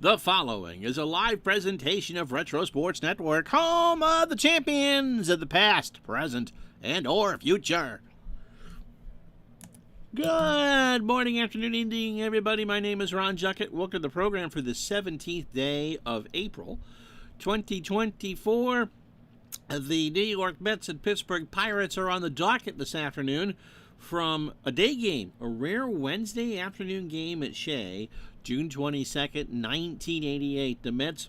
The following is a live presentation of Retro Sports Network, home of the champions of the past, present, and or future. Good morning, afternoon, evening, everybody. My name is Ron Juckett. Welcome to the program for the 17th day of April, 2024. The New York Mets and Pittsburgh Pirates are on the docket this afternoon from a day game, a rare Wednesday afternoon game at Shea, June 22nd, 1988. The Mets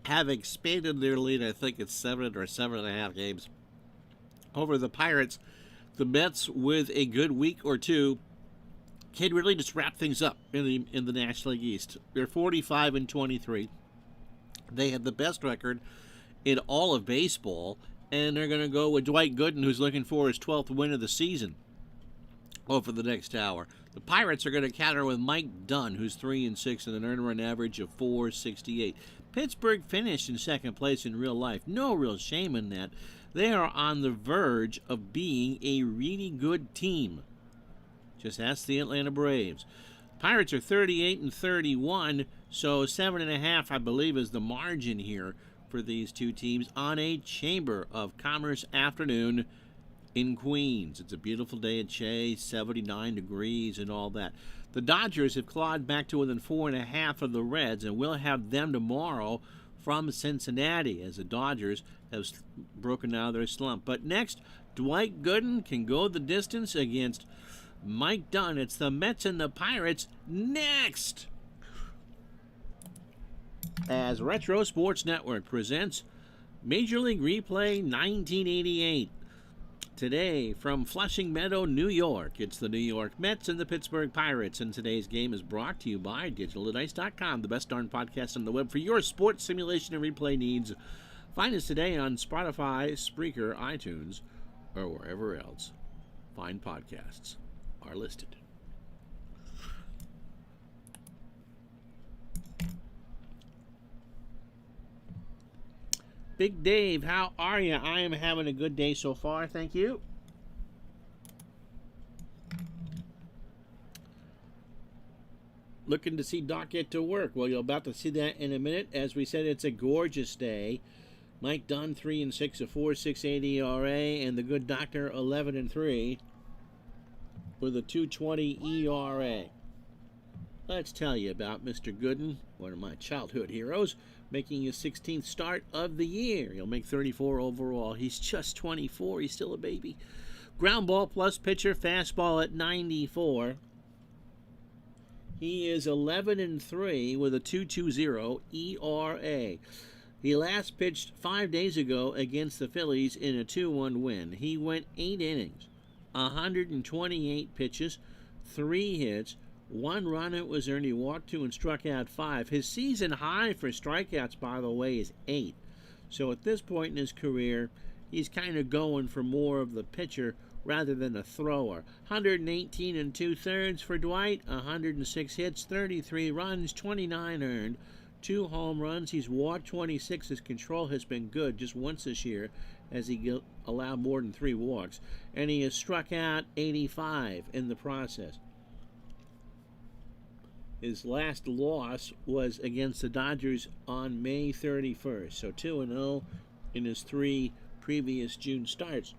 have expanded their lead. I think it's 7 or 7.5 games over the Pirates. The Mets, with a good week or two, can really just wrap things up in the National League East. They're 45-23. They have the best record in all of baseball, and they're going to go with Dwight Gooden, who's looking for his 12th win of the season over the next hour. The Pirates are going to counter with Mike Dunn, who's 3-6 and an earned run average of .468. Pittsburgh finished in second place in real life. No real shame in that. They are on the verge of being a really good team. Just ask the Atlanta Braves. Pirates are 38-31, so 7.5, I believe, is the margin here for these two teams on a Chamber of Commerce afternoon in Queens. It's a beautiful day at Shea, 79 degrees and all that. The Dodgers have clawed back to within 4.5 of the Reds, and we'll have them tomorrow from Cincinnati as the Dodgers have broken out of their slump. But next, Dwight Gooden can go the distance against Mike Dunn. It's the Mets and the Pirates next, as Retro Sports Network presents Major League Replay 1988. Today, from Flushing Meadow, New York, it's the New York Mets and the Pittsburgh Pirates, and today's game is brought to you by DigitalDice.com, the best darn podcast on the web for your sports simulation and replay needs. Find us today on Spotify, Spreaker, iTunes, or wherever else fine podcasts are listed. Big Dave, how are you? I am having a good day so far, thank you. Looking to see Doc get to work. Well, you're about to see that in a minute. As we said, it's a gorgeous day. Mike Dunn, 3-6, a .468 ERA, and the good doctor, 11-3, with a .220 ERA. Let's tell you about Mr. Gooden, one of my childhood heroes, making his 16th start of the year. He'll make 34 overall. He's just 24. He's still a baby. Ground ball plus pitcher, fastball at 94. He is 11-3 with a .220 ERA. He last pitched 5 days ago against the Phillies in a 2-1 win. He went 8 innings, 128 pitches, 3 hits, 1 run it was earned. He walked 2 and struck out 5. His season high for strikeouts, by the way, is 8. So at this point in his career, he's kind of going for more of the pitcher rather than a thrower. 118 2/3 for Dwight, 106 hits, 33 runs, 29 earned, 2 home runs. He's walked 26. His control has been good just once this year, as he allowed more than 3 walks. And he has struck out 85 in the process. His last loss was against the Dodgers on May 31st, so 2-0 in his 3 previous June starts.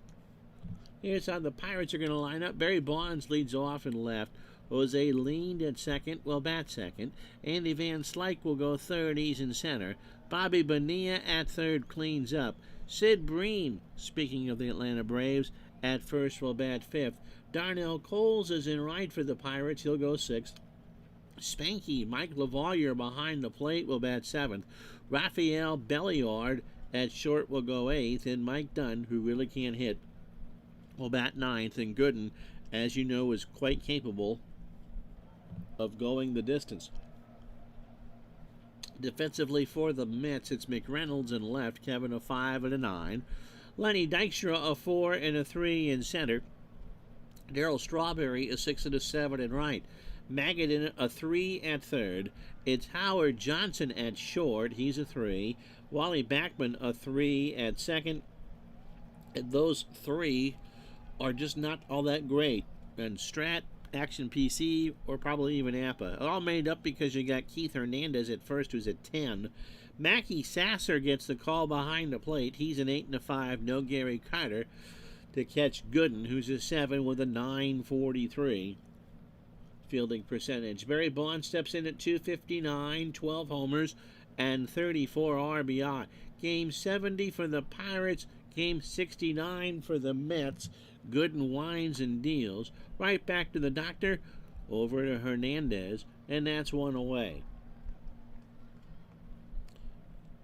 Here's how the Pirates are going to line up. Barry Bonds leads off in left. Jose leaned at second, will bat second. Andy Van Slyke will go third, he's in center. Bobby Bonilla at third cleans up. Sid Breen, speaking of the Atlanta Braves, at first will bat fifth. Darnell Coles is in right for the Pirates, he'll go sixth. Spanky Mike LaValliere behind the plate will bat 7th. Rafael Belliard at short will go 8th. And Mike Dunn, who really can't hit, will bat 9th. And Gooden, as you know, is quite capable of going the distance. Defensively for the Mets, it's McReynolds in left, Kevin a 5 and a 9. Lenny Dykstra a 4 and a 3 in center. Darryl Strawberry a 6 and a 7 in right. Magadan a 3 at third. It's Howard Johnson at short. He's a 3. Wally Backman a 3 at second. And those 3 are just not all that great. And Strat Action PC, or probably even APA. All made up because you got Keith Hernandez at first, who's at 10. Mackie Sasser gets the call behind the plate. He's an 8 and a 5. No Gary Carter to catch Gooden, who's a 7 with a 943 fielding percentage. Barry Bonds steps in at 259, 12 homers, and 34 RBI. Game 70 for the Pirates. Game 69 for the Mets. Gooden winds and deals. Right back to the doctor. Over to Hernandez. And that's one away.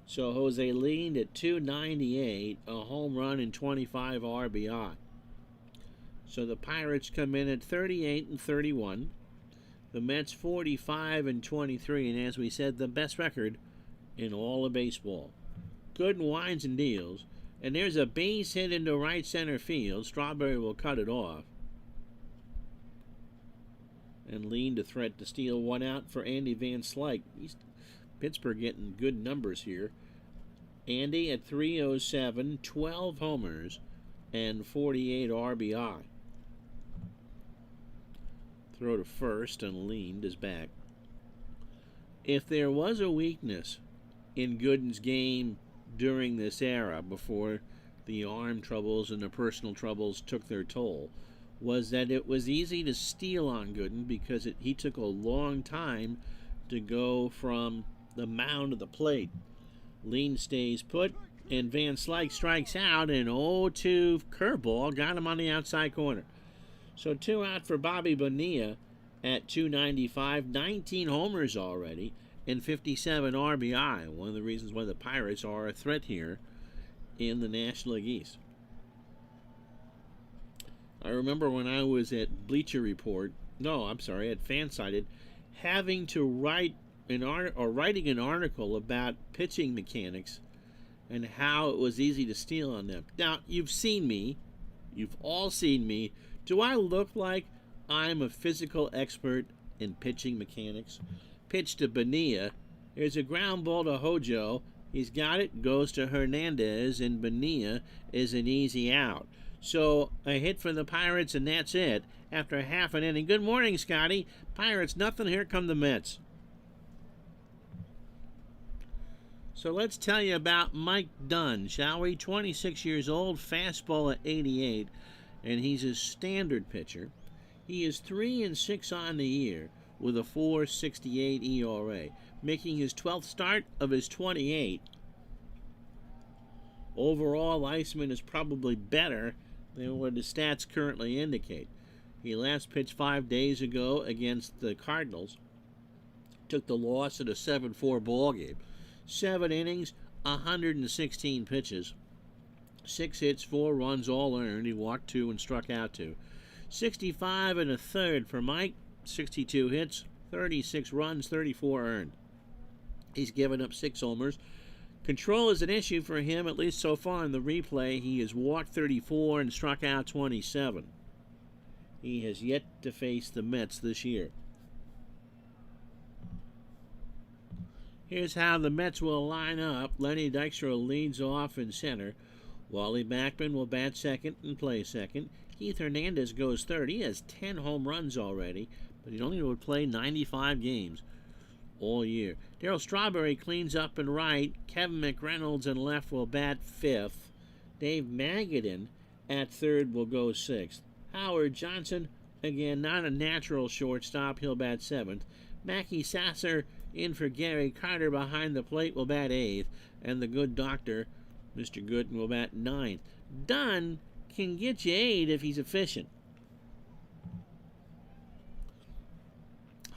So Jose leaned at 298. A home run and 25 RBI. So the Pirates come in at 38 and 31. The Mets 45 and 23. And as we said, the best record in all of baseball. Gooden winds and deals. And there's a base hit into right center field. Strawberry will cut it off. And lean to threat to steal one out for Andy Van Slyke. Pittsburgh getting good numbers here. Andy at 307, 12 homers, and 48 RBI. Throw to first, and leaned is back. If there was a weakness in Gooden's game during this era, before the arm troubles and the personal troubles took their toll, was that it was easy to steal on Gooden because he took a long time to go from the mound to the plate. Lean stays put, and Van Slyke strikes out, and 0-2 curveball got him on the outside corner. So 2 out for Bobby Bonilla at 295, 19 homers already, and 57 RBI. One of the reasons why the Pirates are a threat here in the National League East. I remember when I was at Bleacher Report, at Fansided, having to writing an article about pitching mechanics and how it was easy to steal on them. Now, you've seen me. You've all seen me. Do I look like I'm a physical expert in pitching mechanics? Pitch to Bonilla. There's a ground ball to Hojo. He's got it, goes to Hernandez, and Bonilla is an easy out. So a hit for the Pirates, and that's it. After half an inning. Good morning, Scotty. Pirates, nothing. Here come the Mets. So let's tell you about Mike Dunn, shall we? 26 years old, fastball at 88, and he's a standard pitcher. He is 3-6 on the year with a 4.68 ERA, making his 12th start of his 28. Overall, Iceman is probably better than what his stats currently indicate. He last pitched 5 days ago against the Cardinals. Took the loss at a 7-4 ball game. 7 innings, 116 pitches. 6 hits, 4 runs, all earned. He walked 2 and struck out 2. 65 and a third for Mike. 62 hits, 36 runs, 34 earned. He's given up 6 homers. Control is an issue for him, at least so far in the replay. He has walked 34 and struck out 27. He has yet to face the Mets this year. Here's how the Mets will line up. Lenny Dykstra leads off in center. Wally Backman will bat second and play second. Keith Hernandez goes third. He has 10 home runs already, but he only would play 95 games all year. Darryl Strawberry cleans up and right. Kevin McReynolds in left will bat fifth. Dave Magadan at third will go sixth. Howard Johnson, again, not a natural shortstop. He'll bat seventh. Mackie Sasser in for Gary Carter behind the plate will bat eighth. And the good doctor, Mr. Gooden, will bat ninth. Dunn can get you 8 if he's efficient.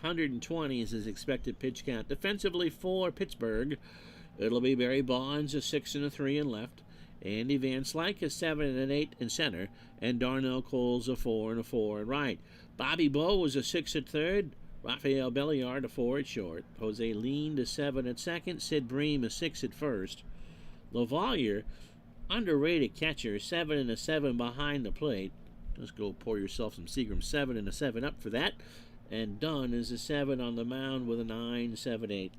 120 is his expected pitch count. Defensively for Pittsburgh, it'll be Barry Bonds, a 6 and a 3 in left. Andy Van Slyke, a 7 and an 8 in center. And Darnell Coles, a 4 and a 4 in right. Bobby Bowe was a 6 at third. Rafael Belliard, a 4 at short. Jose Lean, a 7 at second. Sid Bream, a 6 at first. LaValliere, underrated catcher, 7 and a 7 behind the plate. Just go pour yourself some Seagram 7 and a 7 up for that. And Dunn is a 7 on the mound with a 9.78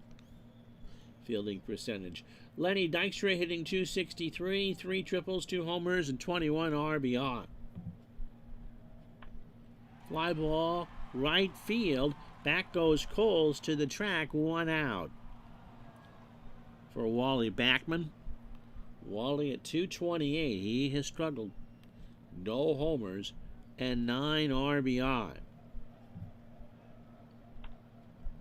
fielding percentage. Lenny Dykstra hitting 263, 3 triples, 2 homers, and 21 RBI. Fly ball right field. Back goes Coles to the track, 1 out. For Wally Backman. Wally at 228. He has struggled. No homers and 9 RBI.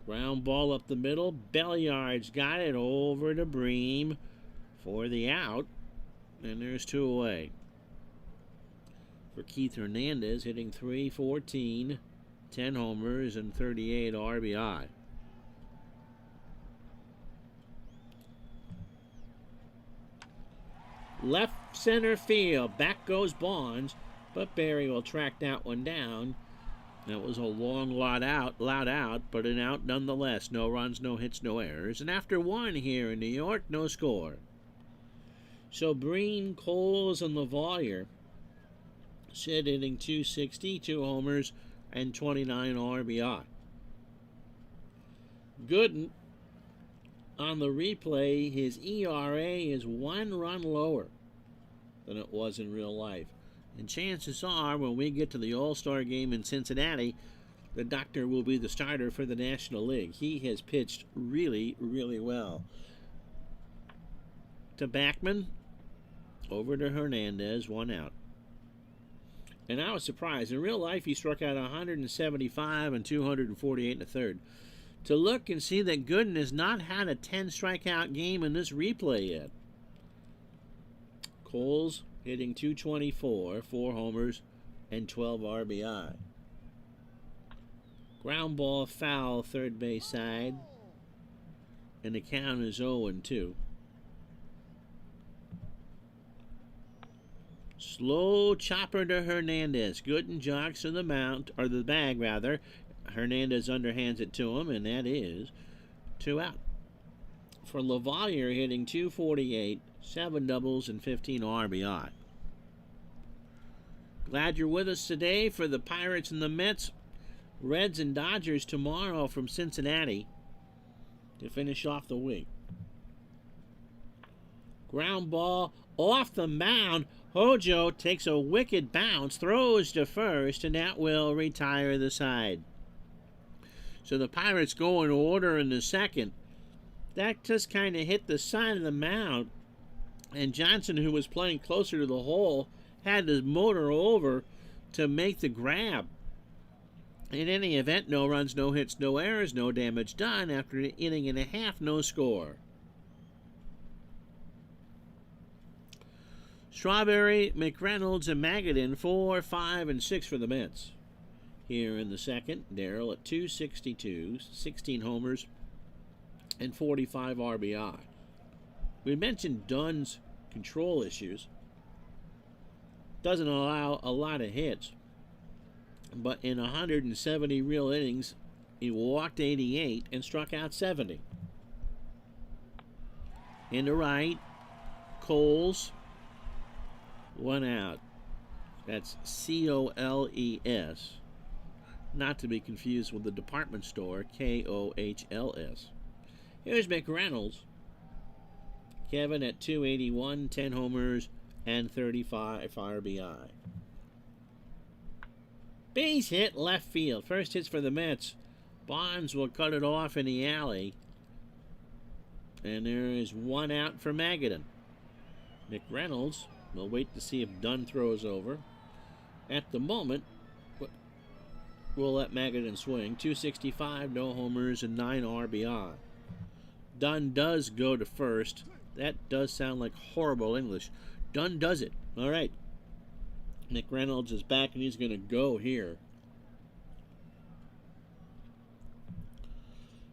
Ground ball up the middle. Belliard's got it over to Bream for the out. And there's 2 away. For Keith Hernandez, hitting .314, 10 homers and 38 RBI. Left center field. Back goes Bonds, but Barry will track that one down. That was a long loud out, but an out nonetheless. No runs, no hits, no errors. And after 1 here in New York, no score. So Breen, Coles, and LaValliere sit hitting .260, 2 homers, and 29 RBI. Gooden, on the replay, his ERA is 1 run lower than it was in real life. And chances are, when we get to the All-Star game in Cincinnati, the doctor will be the starter for the National League. He has pitched really, really well. To Backman, over to Hernandez, 1 out. And I was surprised. In real life, he struck out 175 and 248 in the third. To look and see that Gooden has not had a 10 strikeout game in this replay yet. Coles hitting .224, 4 homers, and 12 RBI. Ground ball foul, third base side. And the count is 0-2. Slow chopper to Hernandez. Gooden jogs to the mount, or the bag rather. Hernandez underhands it to him, and that is 2 out. For LaValliere, hitting .248, 7 doubles, and 15 RBI. Glad you're with us today for the Pirates and the Mets. Reds and Dodgers tomorrow from Cincinnati to finish off the week. Ground ball off the mound. Hojo takes a wicked bounce, throws to first, and that will retire the side. So the Pirates go in order in the second. That just kind of hit the side of the mound, and Johnson, who was playing closer to the hole, had to motor over to make the grab. In any event, no runs, no hits, no errors, no damage done. After an inning and a half, no score. Strawberry, McReynolds, and Magadan, 4, 5, and 6 for the Mets. Here in the second, Darrell at .262, 16 homers, and 45 RBI. We mentioned Dunn's control issues. Doesn't allow a lot of hits, but in 170 real innings, he walked 88 and struck out 70. In the right, Coles, 1 out. That's Coles. Not to be confused with the department store, Kohls. Here's McReynolds. Kevin at .281, 10 homers, and 35 RBI. Base hit left field. First hits for the Mets. Bonds will cut it off in the alley. And there is 1 out for Magadan. McReynolds will wait to see if Dunn throws over. At the moment, we'll let Magadan swing. .265, no homers, and 9 RBI. Dunn does go to first. That does sound like horrible English. Dunn does it. All right. McReynolds is back, and he's going to go here.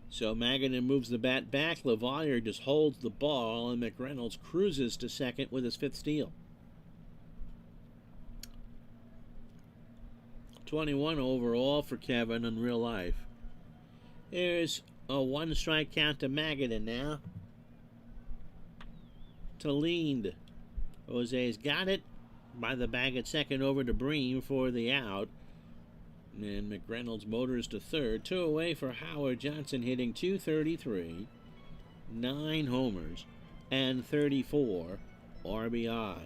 So Magadan moves the bat back. LaValliere just holds the ball, and McReynolds cruises to second with his 5th steal. 21 overall for Kevin in real life. Here's a 1-strike count to Magadan now. To Lind. Jose's got it. By the bag at second over to Bream for the out. And McReynolds motors to third. 2 away for Howard Johnson, hitting .233, 9 homers, and 34 RBI.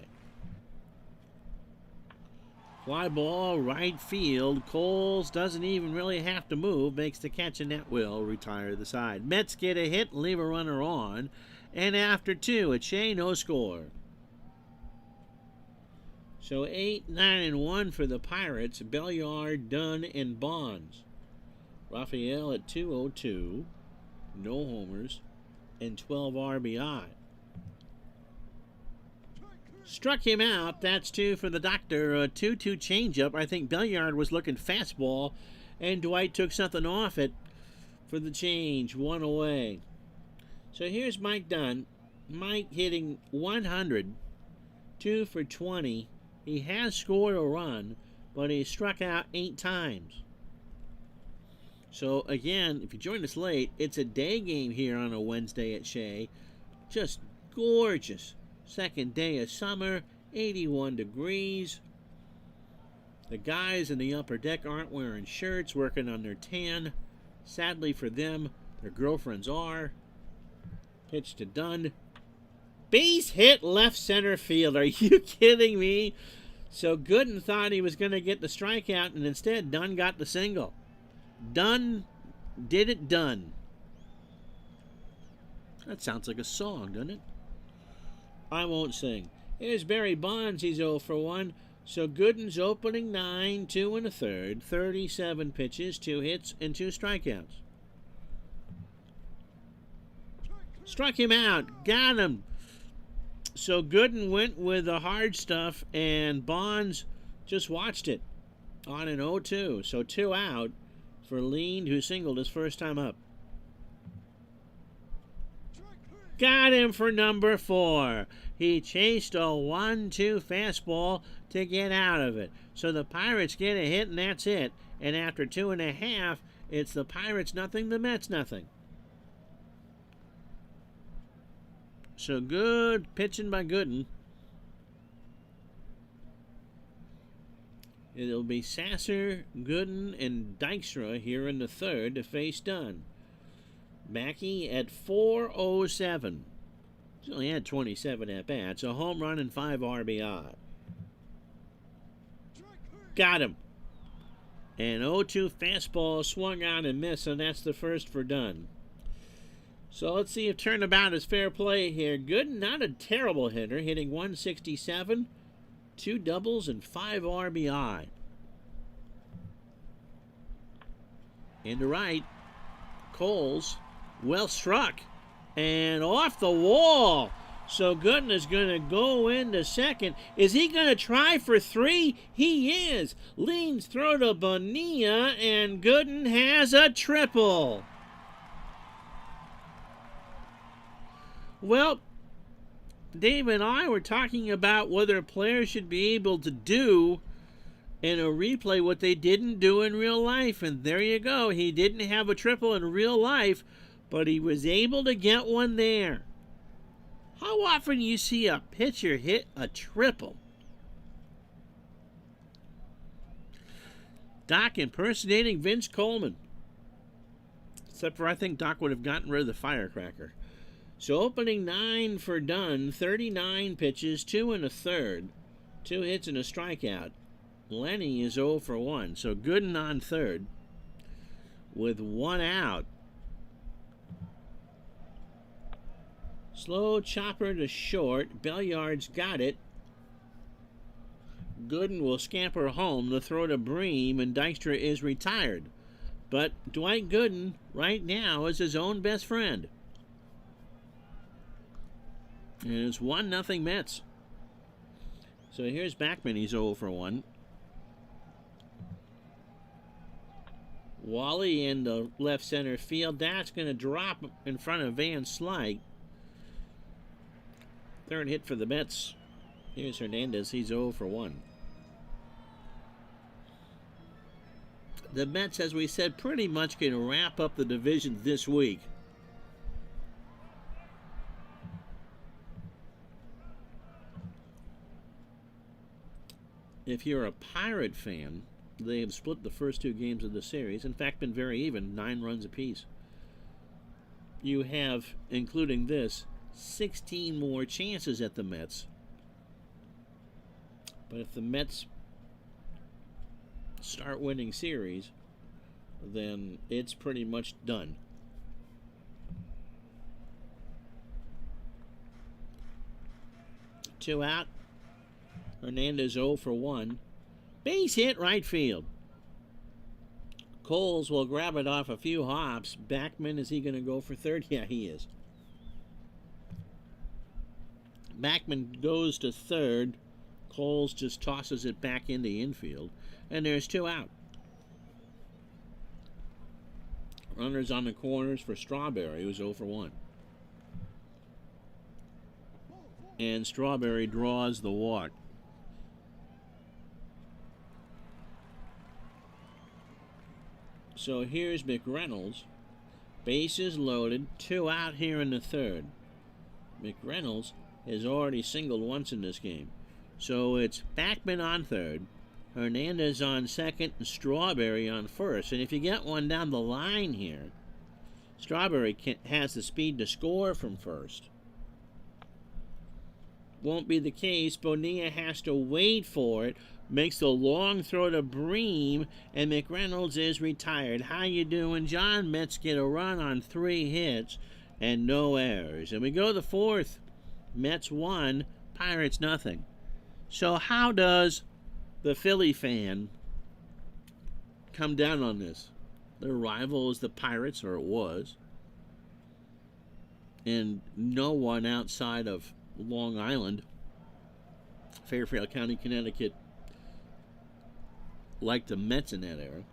Fly ball, right field. Coles doesn't even really have to move. Makes the catch, and that will retire the side. Mets get a hit, leave a runner on. And after 2, at Shea, no score. So 8, 9, and 1 for the Pirates. Belliard, Dunn, and Bonds. Raphael at 202. No homers. And 12 RBI. Struck him out. That's 2 for the doctor. A 2-2 changeup. I think Belliard was looking fastball, and Dwight took something off it for the change. 1 away. So here's Mike Dunn. Mike hitting 100. 2 for 20. He has scored a run, but he struck out 8 times. So again, if you joined us late, it's a day game here on a Wednesday at Shea. Just gorgeous. Second day of summer, 81 degrees. The guys in the upper deck aren't wearing shirts, working on their tan. Sadly for them, their girlfriends are. Pitch to Dunn. Base hit left center field. Are you kidding me? So Gooden thought he was going to get the strikeout, and instead Dunn got the single. Dunn did it done. That sounds like a song, doesn't it? I won't sing. Here's Barry Bonds. He's 0 for 1. So Gooden's opening 9, 2 1/3, 37 pitches, 2 hits, and 2 strikeouts. Struck him out. Got him. So Gooden went with the hard stuff, and Bonds just watched it on an 0-2. So 2 out for Lean, who singled his first time up. Got him for number 4. He chased a 1-2 fastball to get out of it. So the Pirates get a hit, and that's it. And after 2.5, it's the Pirates nothing, the Mets nothing. So good pitching by Gooden. It'll be Sasser, Gooden, and Dykstra here in the 3rd to face Dunn. Mackey at 407. He's only had 27 at-bats, a home run and 5 RBI. Got him. An 0-2 fastball swung out and missed, and that's the first for Dunn. So let's see if turnabout is fair play here. Gooden, not a terrible hitter, hitting 167, 2 doubles, and 5 RBI. Into right, Coles. Well struck and off the wall. So Gooden is going to go into second. Is he going to try for 3? He is. Leans throw to Bonilla, and Gooden has a triple. Well, Dave and I were talking about whether players should be able to do in a replay what they didn't do in real life. And there you go. He didn't have a triple in real life, but he was able to get one there. How often do you see a pitcher hit a triple? Doc impersonating Vince Coleman. Except for I think Doc would have gotten rid of the firecracker. So opening 9 for Dunn, 39 pitches, 2 1/3, 2 hits and a strikeout. Lenny is 0 for 1. So Gooden on 3rd with 1 out. Slow chopper to short. Belliard's got it. Gooden will scamper home. The throw to Bream, and Dykstra is retired. But Dwight Gooden right now is his own best friend. And it's 1-0 Mets. So here's Backman. He's 0 for 1. Wally in the left center field. That's going to drop in front of Van Slyke. 3rd hit for the Mets. Here's Hernandez. He's 0 for 1. The Mets, as we said, pretty much can wrap up the division this week. If you're a Pirate fan, they have split the first 2 games of the series. In fact, been very even, 9 runs apiece. You have, including this, 16 more chances at the Mets. But if the Mets start winning series, then it's pretty much done. Two out. Hernandez 0 for 1. Base hit right field. Coles will grab it off a few hops. Backman, is he going to go for third? Yeah, he is. Backman goes to third. Coles just tosses it back into infield. And there's 2 out. Runners on the corners for Strawberry, who's 0 for 1. And Strawberry draws the walk. So here's McReynolds. Bases loaded. 2 out here in the third. McReynolds has already singled once in this game. So it's Backman on third, Hernandez on second, and Strawberry on first. And if you get one down the line here, Strawberry has the speed to score from first. Won't be the case. Bonilla has to wait for it. Makes the long throw to Bream, and McReynolds is retired. How you doing, John? Mets get a run on 3 hits and no errors. And we go to the fourth. Mets 1, Pirates nothing. So how does the Philly fan come down on this? Their rival is the Pirates, or it was. And no one outside of Long Island, Fairfield County, Connecticut, liked the Mets in that era.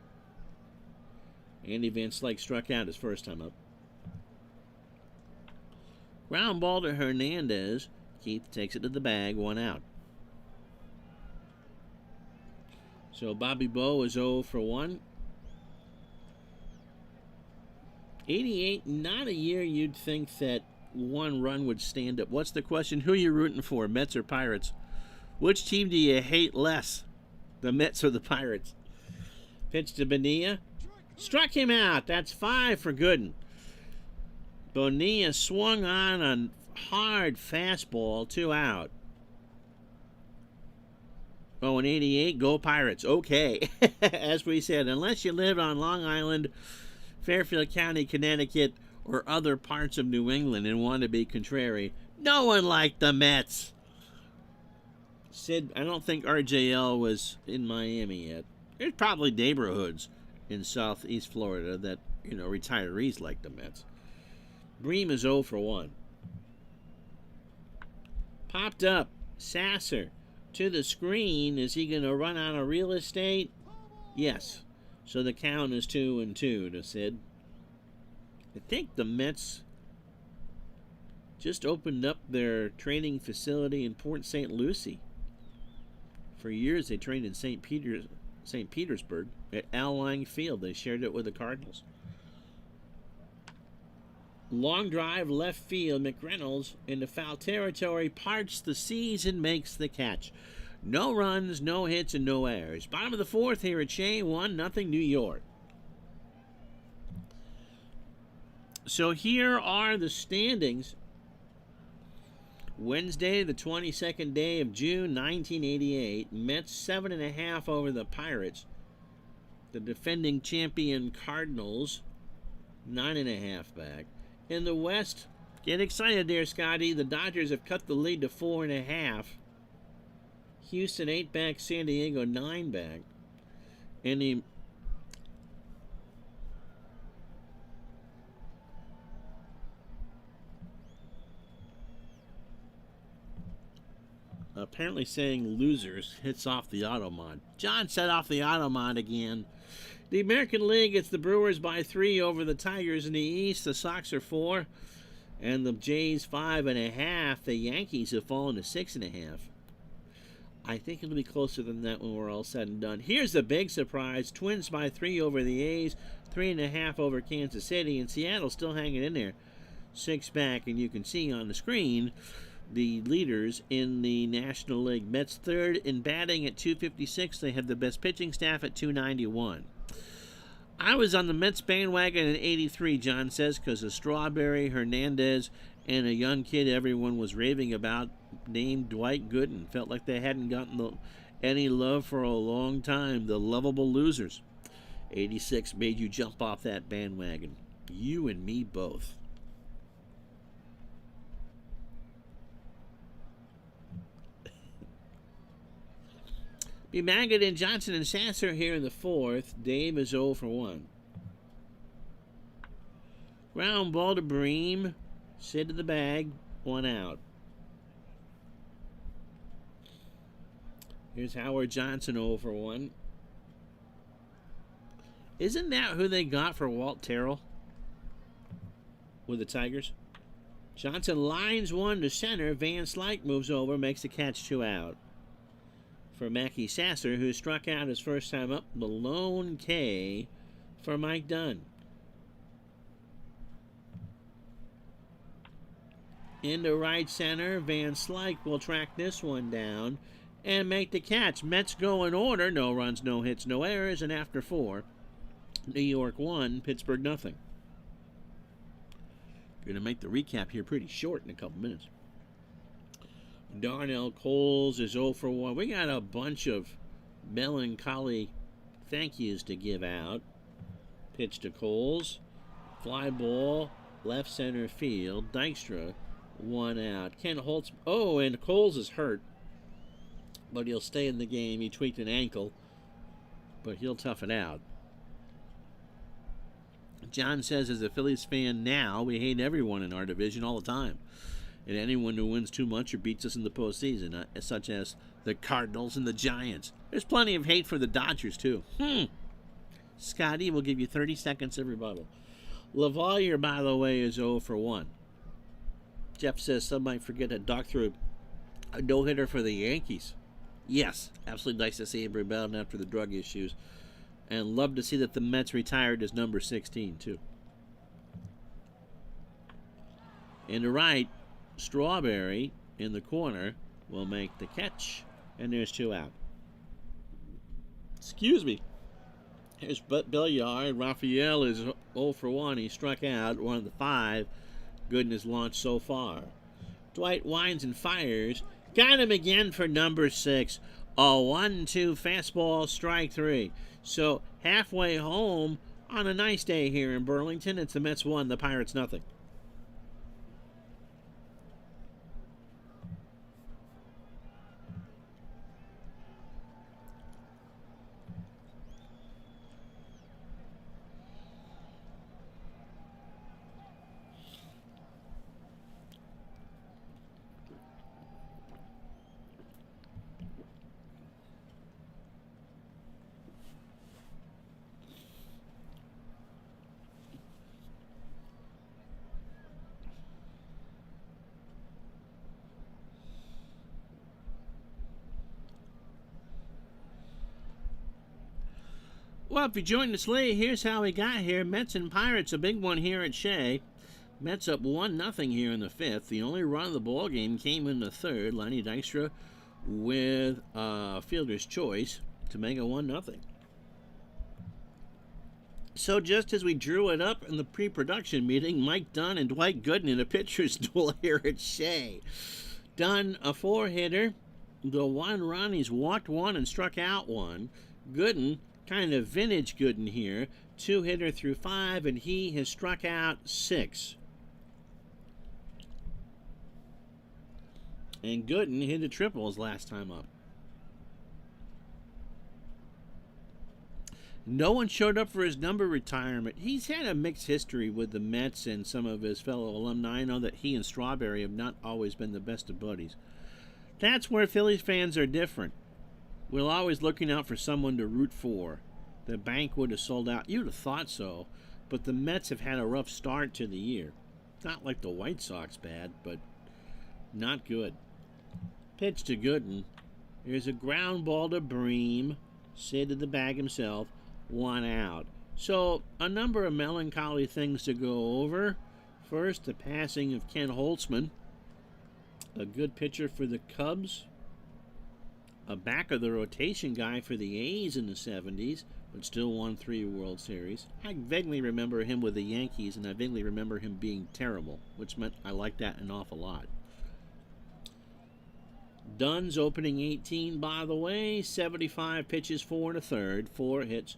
Andy Van Slyke struck out his first time up. Ground ball to Hernandez. Keith takes it to the bag, 1 out. So Bobby Bowe is 0 for 1. 88, not a year you'd think that 1 run would stand up. What's the question? Who are you rooting for, Mets or Pirates? Which team do you hate less, the Mets or the Pirates? Pitch to Bonilla. Struck him out. That's 5 for Gooden. Bonilla swung on a hard fastball, 2 out. Oh, and 88, go Pirates. Okay. As we said, unless you live on Long Island, Fairfield County, Connecticut, or other parts of New England and want to be contrary, no one liked the Mets. Sid, I don't think RJL was in Miami yet. There's probably neighborhoods in southeast Florida that, retirees like the Mets. Bream is 0 for 1. Popped up. Sasser to the screen. Is he going to run out of real estate? Yes. So the count is 2-2 to Sid. I think the Mets just opened up their training facility in Port St. Lucie. For years they trained in St. Petersburg at Al Lang Field. They shared it with the Cardinals. Long drive left field. McReynolds into foul territory, parts the seas and makes the catch. No runs, no hits, and no errors. Bottom of the fourth here at Shea, 1-0 New York. So here are the standings. Wednesday, the 22nd day of June, 1988. Mets 7.5 over the Pirates. The defending champion Cardinals, 9.5 back. In the West, get excited there, Scotty. The Dodgers have cut the lead to 4.5. Houston 8 back, San Diego 9 back. And the apparently saying losers hits off the automod. John set off the automod again. The American League, it's the Brewers by 3 over the Tigers in the East. The Sox are 4, and the Jays 5.5. The Yankees have fallen to 6.5. I think it'll be closer than that when we're all said and done. Here's the big surprise. Twins by 3 over the A's, 3.5 over Kansas City, and Seattle still hanging in there. 6 back, and you can see on the screen the leaders in the National League. Mets third in batting at 256. They have the best pitching staff at 291. I was on the Mets bandwagon in 83, John says, because of Strawberry, Hernandez, and a young kid everyone was raving about named Dwight Gooden. Felt like they hadn't gotten the any love for a long time. The lovable losers. 86 made you jump off that bandwagon. You and me both. Be Maggot and Johnson and Sasser here in the fourth. Dave is 0 for 1. Ground ball to Bream. Sid to the bag. 1 out. Here's Howard Johnson 0 for 1. Isn't that who they got for Walt Terrell with the Tigers? Johnson lines one to center. Van Slyke moves over, makes the catch, 2 out. For Mackie Sasser, who struck out his first time up, the lone K for Mike Dunn. Into right center, Van Slyke will track this one down and make the catch. Mets go in order, no runs, no hits, no errors, and after 4, New York 1, Pittsburgh nothing. Going to make the recap here pretty short in a couple minutes. Darnell Coles is 0 for 1. We got a bunch of melancholy thank yous to give out. Pitch to Coles. Fly ball, left center field. Dykstra, 1 out. Ken Holtz. Oh, and Coles is hurt, but he'll stay in the game. He tweaked an ankle, but he'll tough it out. John says, as a Phillies fan now, we hate everyone in our division all the time. And anyone who wins too much or beats us in the postseason, such as the Cardinals and the Giants. There's plenty of hate for the Dodgers, too. Scotty will give you 30 seconds of rebuttal. Lavalier, by the way, is 0 for 1. Jeff says some might forget that Doc threw a no-hitter for the Yankees. Yes, absolutely nice to see him rebound after the drug issues. And love to see that the Mets retired his number 16, too. And to right, Strawberry in the corner will make the catch, and there's 2 out. Excuse me. Here's Belliard. Raphael is 0 for 1. He struck out, one of the 5 Goodness launched so far. Dwight winds and fires. Got him again for number 6. A 1-2 fastball, strike 3. So halfway home on a nice day here in Burlington. It's the Mets 1, the Pirates nothing. Well, if you joined us late, here's how we got here. Mets and Pirates, a big one here at Shea. Mets up 1-0 here in the 5th. The only run of the ball game came in the 3rd. Lenny Dykstra with fielder's choice to make it 1-0. So just as we drew it up in the pre-production meeting, Mike Dunn and Dwight Gooden in a pitcher's duel here at Shea. Dunn, a 4-hitter. The 1 run, he's walked 1 and struck out 1. Gooden, kind of vintage Gooden here, 2-hitter through 5, and he has struck out 6. And Gooden hit a triple his last time up. No one showed up for his number retirement. He's had a mixed history with the Mets and some of his fellow alumni. I know that he and Strawberry have not always been the best of buddies. That's where Phillies fans are different. We're always looking out for someone to root for. The bank would have sold out. You'd have thought so. But the Mets have had a rough start to the year. Not like the White Sox bad, but not good. Pitch to Gooden. Here's a ground ball to Bream. Sid to the bag himself. 1 out. So, a number of melancholy things to go over. First, the passing of Ken Holtzman. A good pitcher for the Cubs. A back of the rotation guy for the A's in the 70s, but still won 3 World Series. I vaguely remember him with the Yankees, and I vaguely remember him being terrible, which meant I liked that an awful lot. Dunn's opening 18, by the way, 75 pitches, 4 1/3, 4 hits,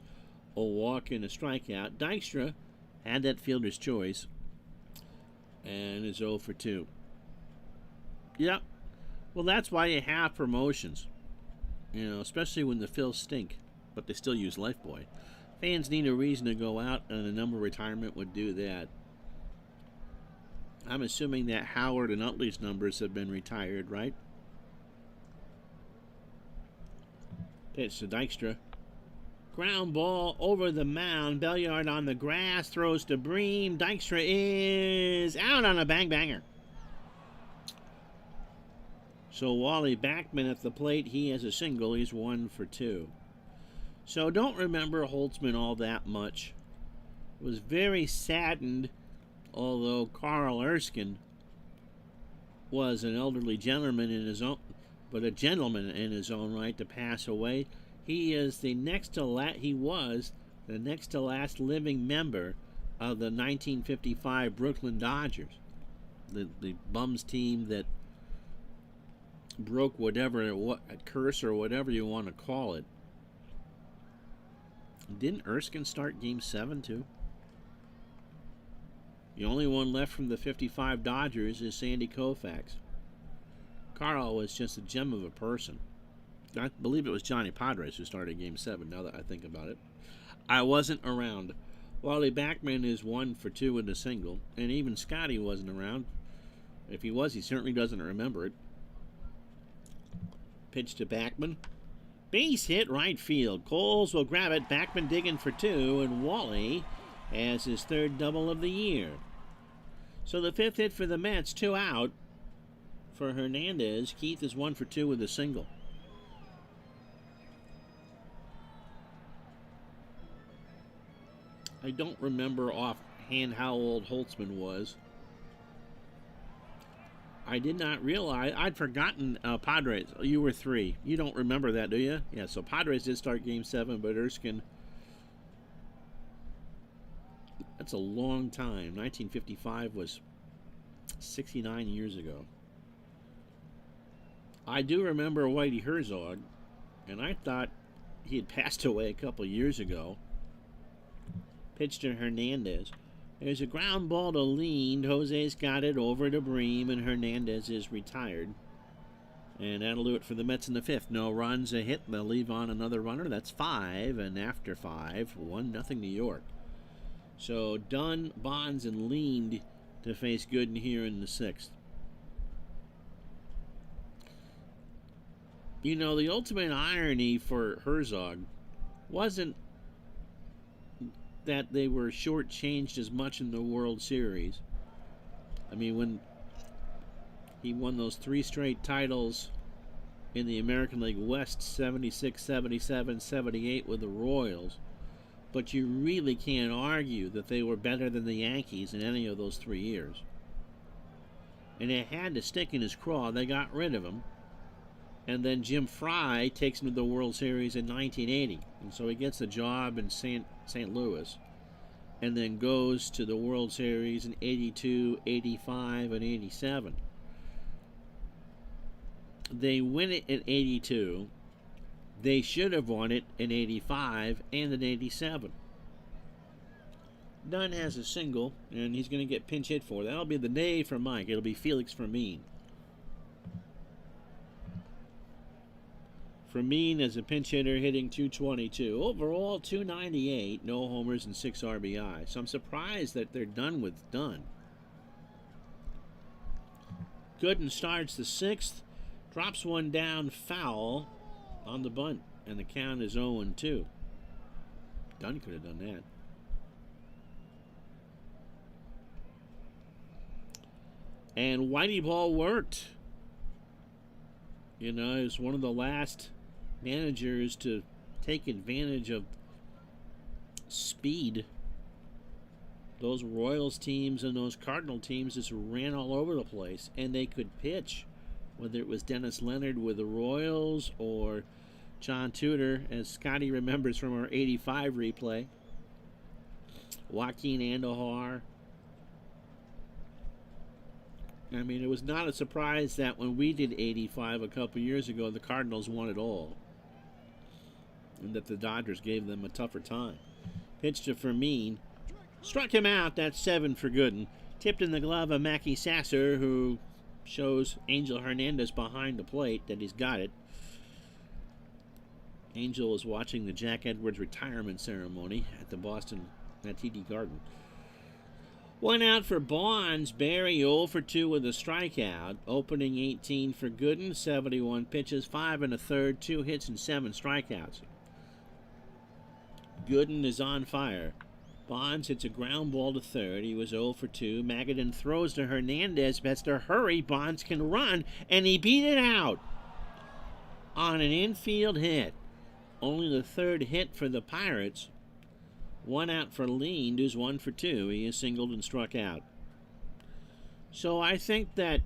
a walk, and a strikeout. Dykstra had that fielder's choice and is 0 for 2. Yep. Well, that's why you have promotions. Especially when the Phils stink, but they still use Lifebuoy. Fans need a reason to go out, and a number retirement would do that. I'm assuming that Howard and Utley's numbers have been retired, right? Pitch to Dykstra. Ground ball over the mound. Belliard on the grass. Throws to Bream. Dykstra is out on a bang-banger. So Wally Backman at the plate. He has a single. He's 1 for 2. So don't remember Holtzman all that much. Was very saddened, although Carl Erskine was an elderly gentleman in his own, but a gentleman in his own right, to pass away. He is the next to last living member of the 1955 Brooklyn Dodgers, the bums team that broke a curse or whatever you want to call it. Didn't Erskine start Game 7 too? The only one left from the 55 Dodgers is Sandy Koufax. Carl was just a gem of a person. I believe it was Johnny Padres who started Game 7, now that I think about it. I wasn't around. Wally Backman is 1 for 2 with a single, and even Scotty wasn't around. If he was, he certainly doesn't remember it. Pitch to Backman. Base hit right field. Coles will grab it. Backman digging for 2, and Wally has his 3rd double of the year. So the 5th hit for the Mets, 2 out for Hernandez. Keith is 1 for 2 with a single. I don't remember offhand how old Holtzman was. I did not realize. I'd forgotten Padres. You were 3. You don't remember that, do you? Yeah, so Padres did start Game 7, but Erskine... That's a long time. 1955 was 69 years ago. I do remember Whitey Herzog, and I thought he had passed away a couple years ago. Pitch to Hernandez. There's a ground ball to Lean. Jose's got it over to Bream, and Hernandez is retired. And that'll do it for the Mets in the 5th. No runs, a hit. They'll leave on another runner. That's 5, and after 5, 1-0 New York. So Dunn, Bonds, and Lean to face Gooden here in the 6th. The ultimate irony for Herzog wasn't that they were shortchanged as much in the World Series. I mean, when he won those 3 straight titles in the American League West, 76, 77, 78 with the Royals, but you really can't argue that they were better than the Yankees in any of those 3 years. And it had to stick in his craw. They got rid of him. And then Jim Fry takes him to the World Series in 1980. And so he gets a job in St. Louis. And then goes to the World Series in 82, 85, and 87. They win it in 82. They should have won it in 85 and in 87. Dunn has a single, and he's going to get pinch hit for. That'll be the day for Mike. It'll be Felix Fermin. Fermin as a pinch hitter hitting .222. Overall, .298. No homers and 6 RBI. So I'm surprised that they're done with Dunn. Gooden starts the 6th. Drops one down foul on the bunt. And the count is 0-2. Dunn could have done that. And Whitey Ball worked. He was one of the last managers to take advantage of speed. Those Royals teams and those Cardinal teams just ran all over the place, and they could pitch, whether it was Dennis Leonard with the Royals or John Tudor, as Scotty remembers from our 85 replay, Joaquin Andujar. I mean, it was not a surprise that when we did 85 a couple years ago, the Cardinals won it all. And that the Dodgers gave them a tougher time. Pitch to Fermin. Struck him out. That's 7 for Gooden. Tipped in the glove of Mackey Sasser, who shows Angel Hernandez behind the plate that he's got it. Angel is watching the Jack Edwards retirement ceremony at the Boston at TD Garden. 1 out for Bonds. Barry 0 for 2 with a strikeout. Opening 18 for Gooden. 71 pitches, 5 1/3, 2 hits and 7 strikeouts. Gooden is on fire. Bonds hits a ground ball to third. He was 0 for 2. Magadan throws to Hernandez. Bets to hurry. Bonds can run, and he beat it out on an infield hit. Only the third hit for the Pirates. 1 out for Lind, who's 1 for 2. He is singled and struck out. So I think that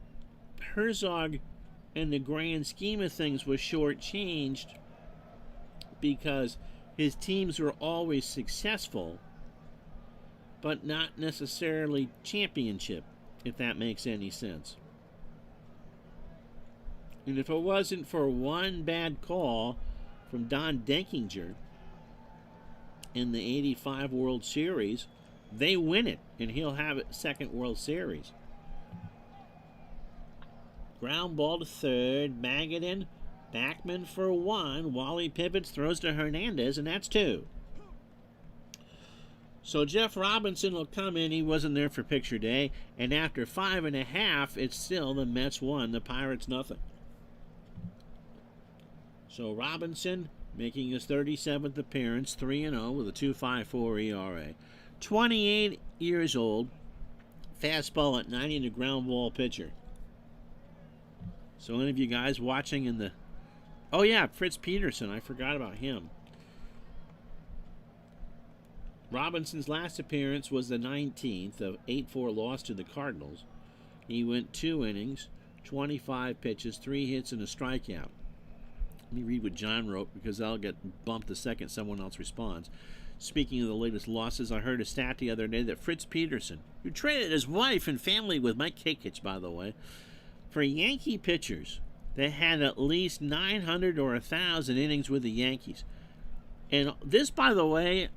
Herzog, in the grand scheme of things, was shortchanged because his teams were always successful, but not necessarily championship, if that makes any sense. And if it wasn't for one bad call from Don Denkinger in the 85 World Series, they win it, and he'll have a second World Series. Ground ball to third. Magadan, Backman for 1. Wally pivots, throws to Hernandez, and that's 2. So Jeff Robinson will come in. He wasn't there for picture day. And after 5 1/2, it's still the Mets 1, the Pirates nothing. So Robinson making his 37th appearance, 3-0 with a 2.54 ERA. 28 years old. Fastball at 90 and a ground ball pitcher. So any of you guys watching in the... Oh yeah, Fritz Peterson. I forgot about him. Robinson's last appearance was the 19th of 8-4 loss to the Cardinals. He went 2 innings, 25 pitches, 3 hits, and a strikeout. Let me read what John wrote because I'll get bumped the second someone else responds. Speaking of the latest losses, I heard a stat the other day that Fritz Peterson, who traded his wife and family with Mike Kikich, by the way, for Yankee pitchers that had at least 900 or 1,000 innings with the Yankees. And this, by the way,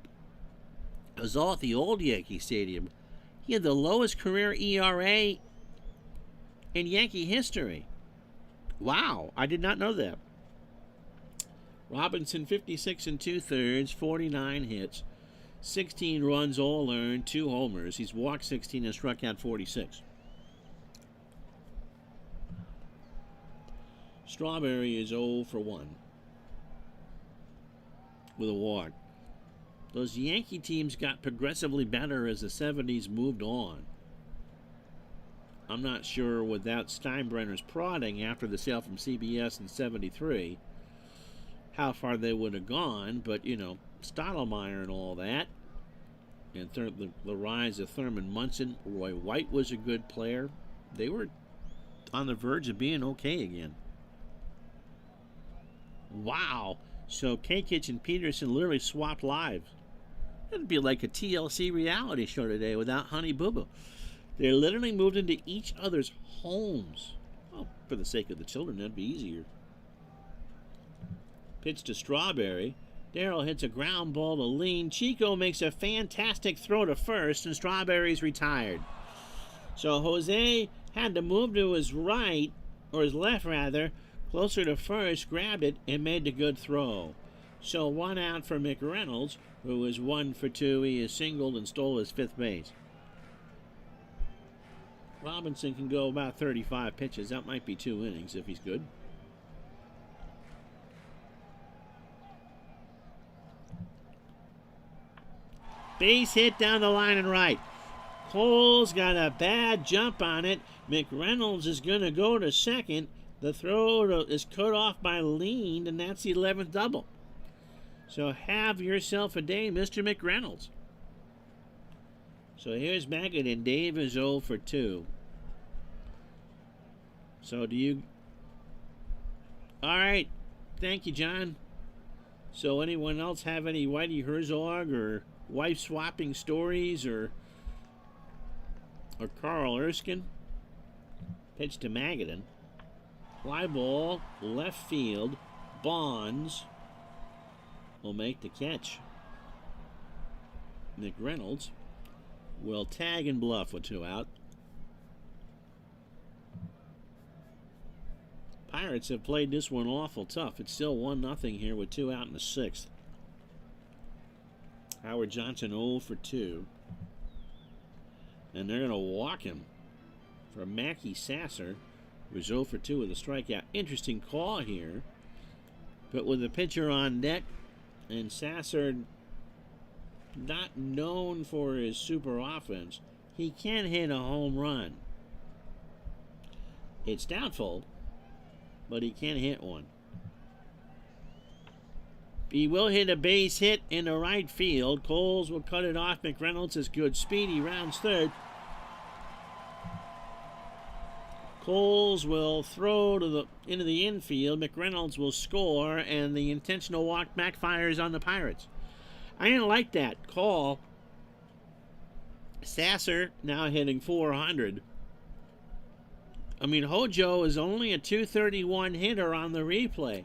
was all at the old Yankee Stadium. He had the lowest career ERA in Yankee history. Wow, I did not know that. Robinson, 56 2/3, 49 hits, 16 runs all earned, 2 homers. He's walked 16 and struck out 46. Strawberry is 0 for 1 with a walk. Those Yankee teams got progressively better as the 70s moved on. I'm not sure without Steinbrenner's prodding after the sale from CBS in 73 how far they would have gone, but, you know, Stottlemyre and all that, and the rise of Thurman Munson. Roy White was a good player. They were on the verge of being okay again. Wow. So Kikich and Peterson literally swapped lives. It'd be like a TLC reality show today without Honey Boo Boo. They literally moved into each other's homes. Well, for the sake of the children, that'd be easier. Pitch to Strawberry. Darrell hits a ground ball to Lind. Chico makes a fantastic throw to first, and Strawberry's retired. So Jose had to move to his right, or his left rather, closer to first, grabbed it, and made the good throw. So 1 out for McReynolds, who is 1 for 2. He is singled and stole his 5th base. Robinson can go about 35 pitches. That might be 2 innings if he's good. Base hit down the line and right. Cole's got a bad jump on it. McReynolds is going to go to second. The throw is cut off by Lind, and that's the 11th double. So have yourself a day, Mr. McReynolds. So here's Magadan. Dave is 0 for 2. So do you... All right. Thank you, John. So anyone else have any Whitey Herzog or wife swapping stories or Carl Erskine? Pitch to Magadan. Fly ball, left field. Bonds will make the catch. McReynolds will tag and bluff with 2 out. Pirates have played this one awful tough. It's still 1-0 here with 2 out in the 6th. Howard Johnson 0 for 2. And they're going to walk him for Mackey Sasser, who's 0 for 2 with a strikeout. Interesting call here. But with the pitcher on deck and Sasser not known for his super offense, he can hit a home run. It's doubtful, but he can hit one. He will hit a base hit in the right field. Coles will cut it off. McReynolds has good speed. He rounds third. Coles will throw into the infield. McReynolds will score, and the intentional walk backfires on the Pirates. I didn't like that call. Sasser now hitting 400. I mean, Hojo is only a .231 hitter on the replay.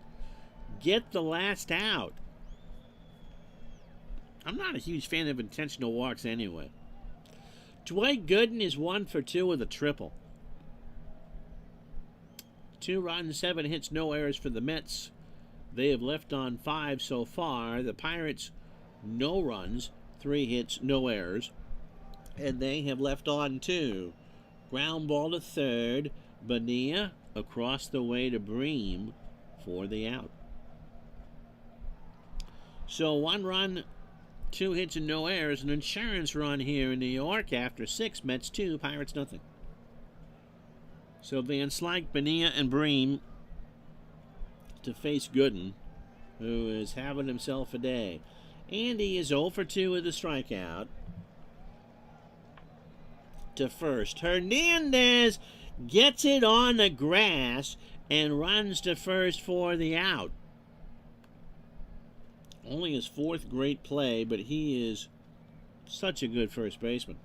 Get the last out. I'm not a huge fan of intentional walks anyway. Dwight Gooden is 1 for 2 with a triple. 2 runs, 7 hits, no errors for the Mets. They have left on 5 so far. The Pirates, no runs, 3 hits, no errors. And they have left on 2. Ground ball to third. Bonilla across the way to Bream for the out. So 1 run, 2 hits, and no errors. An insurance run here in New York after 6. Mets 2, Pirates nothing. So Van Slyke, Bonilla, and Bream to face Gooden, who is having himself a day. Andy is 0 for 2 with a strikeout. To first. Hernandez gets it on the grass and runs to first for the out. Only his 4th great play, but he is such a good first baseman.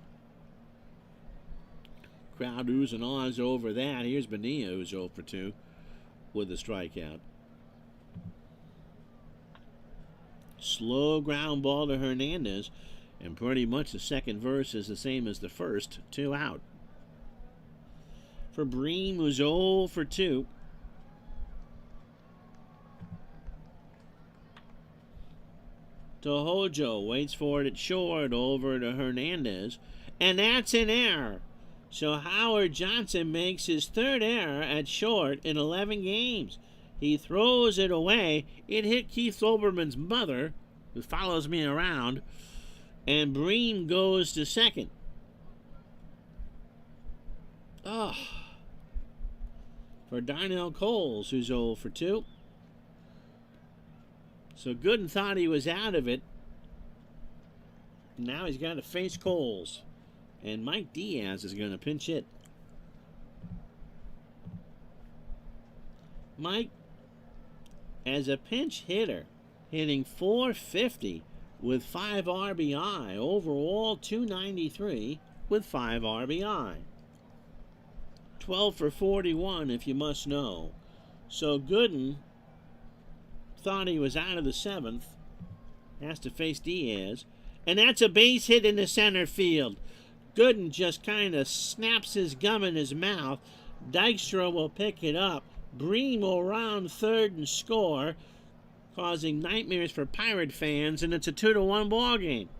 Crowd oohs and ahs over that. Here's Bonilla, who's 0 for 2 with a strikeout. Slow ground ball to Hernandez, and pretty much the second verse is the same as the first. 2 out. For Bream, who's 0 for 2. To Hojo, waits for it at short, over to Hernandez, and that's an error. So Howard Johnson makes his 3rd error at short in 11 games. He throws it away. It hit Keith Olbermann's mother, who follows me around, and Bream goes to second. Oh. For Darnell Coles, who's 0 for 2. So Gooden thought he was out of it. Now he's got to face Coles. And Mike Diaz is going to pinch hit. Mike, as a pinch hitter, hitting .450 with 5 RBI. Overall, .293 with 5 RBI. 12 for 41, if you must know. So Gooden thought he was out of the 7th. Has to face Diaz. And that's a base hit in the center field. Gooden just kind of snaps his gum in his mouth. Dykstra will pick it up. Bream will round third and score, causing nightmares for Pirate fans, and it's a 2-1 ball game.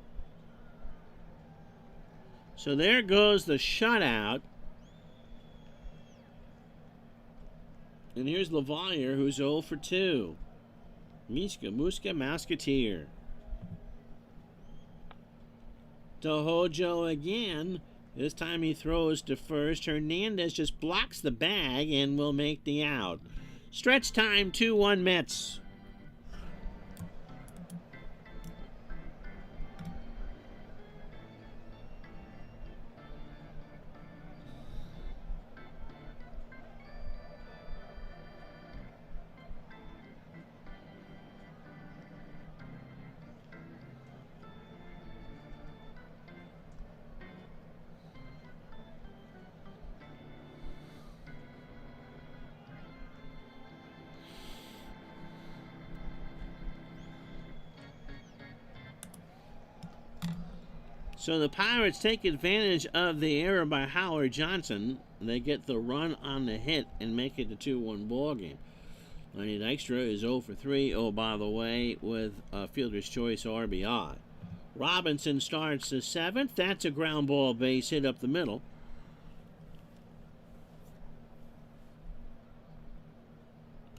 So there goes the shutout. And here's Lavalier, who's 0 for 2. Muska Musketeer. To Hojo again. This time he throws to first. Hernandez just blocks the bag and will make the out. Stretch time, 2-1 Mets. So the Pirates take advantage of the error by Howard Johnson. They get the run on the hit and make it a 2-1 ball game. Lenny Dykstra is 0 for 3. Oh, by the way, with a fielder's choice RBI. Robinson starts the 7th. That's a ground ball base hit up the middle.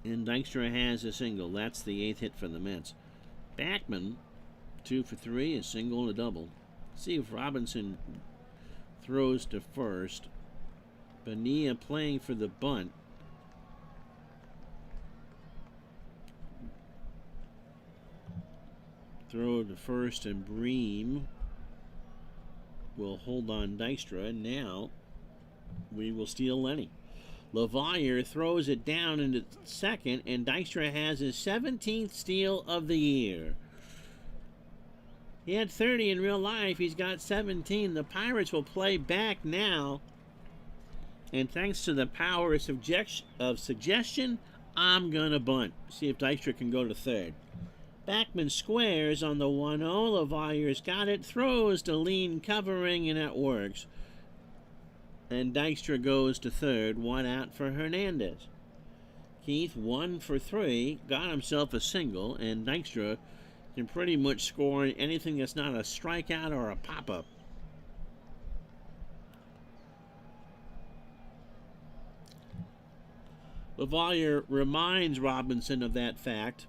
And Dykstra has a single. That's the 8th hit for the Mets. Backman, 2 for 3, a single and a double. See if Robinson throws to first. Bonilla playing for the bunt. Throw to first, and Bream will hold on Dykstra. And now we will steal Lenny. LaValliere throws it down into second, and Dykstra has his 17th steal of the year. He had 30 in real life. He's got 17. The Pirates will play back now. And thanks to the power of suggestion, I'm going to bunt. See if Dykstra can go to third. Backman squares on the 1-0. LaValliere's got it. Throws to lean covering, and that works. And Dykstra goes to third. 1 out for Hernandez. Keith, 1 for 3. Got himself a single. And Dykstra can pretty much score anything that's not a strikeout or a pop-up. LaValliere reminds Robinson of that fact.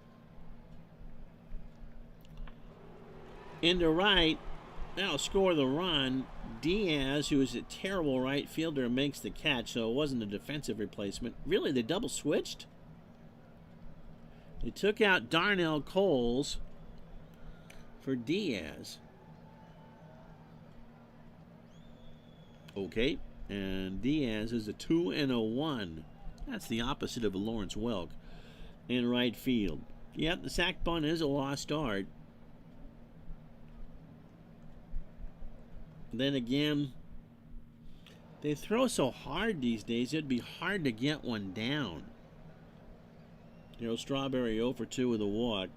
Into right, that'll score the run. Diaz, who is a terrible right fielder, makes the catch, so it wasn't a defensive replacement. Really, they double switched? They took out Darnell Coles for Diaz. Okay, and Diaz is a 2 and a 1. That's the opposite of a Lawrence Welk in right field. Yep, the sac bunt is a lost start. Then again, they throw so hard these days, it'd be hard to get one down. Strawberry 0 for 2 with a walk.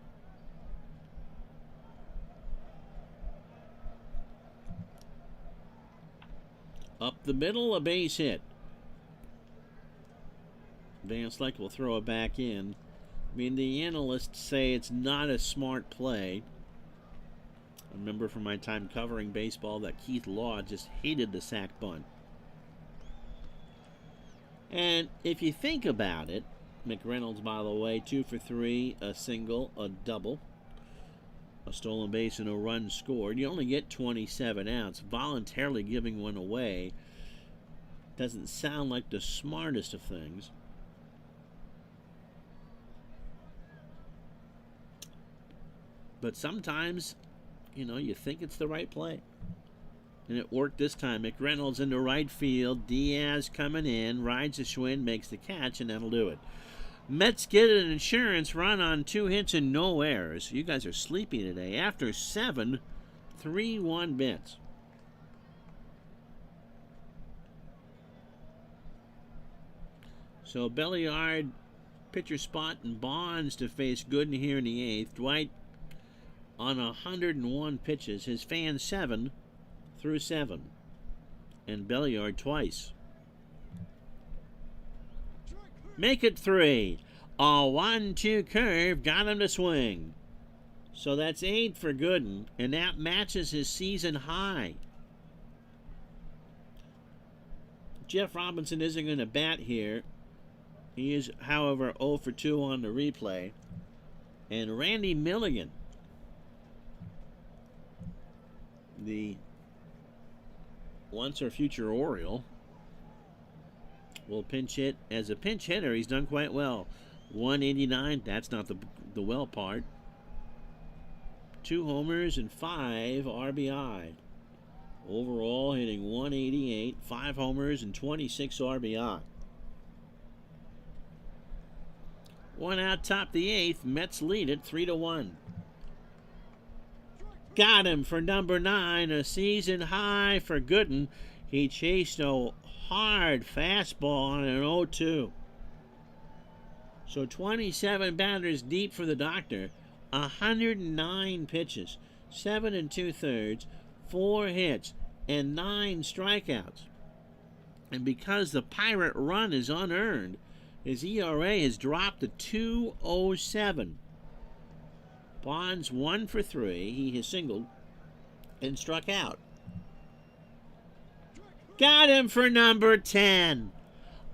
Up the middle, a base hit. Van Slyke will throw it back in. I mean, the analysts say it's not a smart play. I remember from my time covering baseball that Keith Law just hated the sac bunt. And if you think about it, McReynolds, by the way, 2 for 3, a single, a double, a stolen base, and a run scored. You only get 27 outs. Voluntarily giving one away doesn't sound like the smartest of things. But sometimes, you think it's the right play. And it worked this time. McReynolds into right field. Diaz coming in. Rides the Schwinn, makes the catch, and that'll do it. Mets get an insurance run on 2 hits and no errors. You guys are sleepy today. After 7, 3-1 Mets. So Belliard, pitcher spot, and Bonds to face Gooden here in the 8th. Dwight on 101 pitches. His fan 7 through 7. And Belliard twice. Make it 3. A 1-2 curve got him to swing. So that's 8 for Gooden, and that matches his season high. Jeff Robinson isn't going to bat here. He is, however, 0 for 2 on the replay. And Randy Milligan, the once or future Oriole, will pinch hit. As a pinch hitter, he's done quite well. 189, that's not the well part. 2 homers and 5 RBI. Overall, hitting 188, 5 homers and 26 RBI. 1 out, top the 8th. Mets lead it 3-1. Got him for number 9, a season high for Gooden. He chased a hard fastball on an 0-2. So 27 batters deep for the doctor. 109 pitches, 7 2/3, 4 hits, and 9 strikeouts. And because the Pirate run is unearned, his ERA has dropped to 2.07. Bonds 1 for 3. He has singled and struck out. Got him for number 10.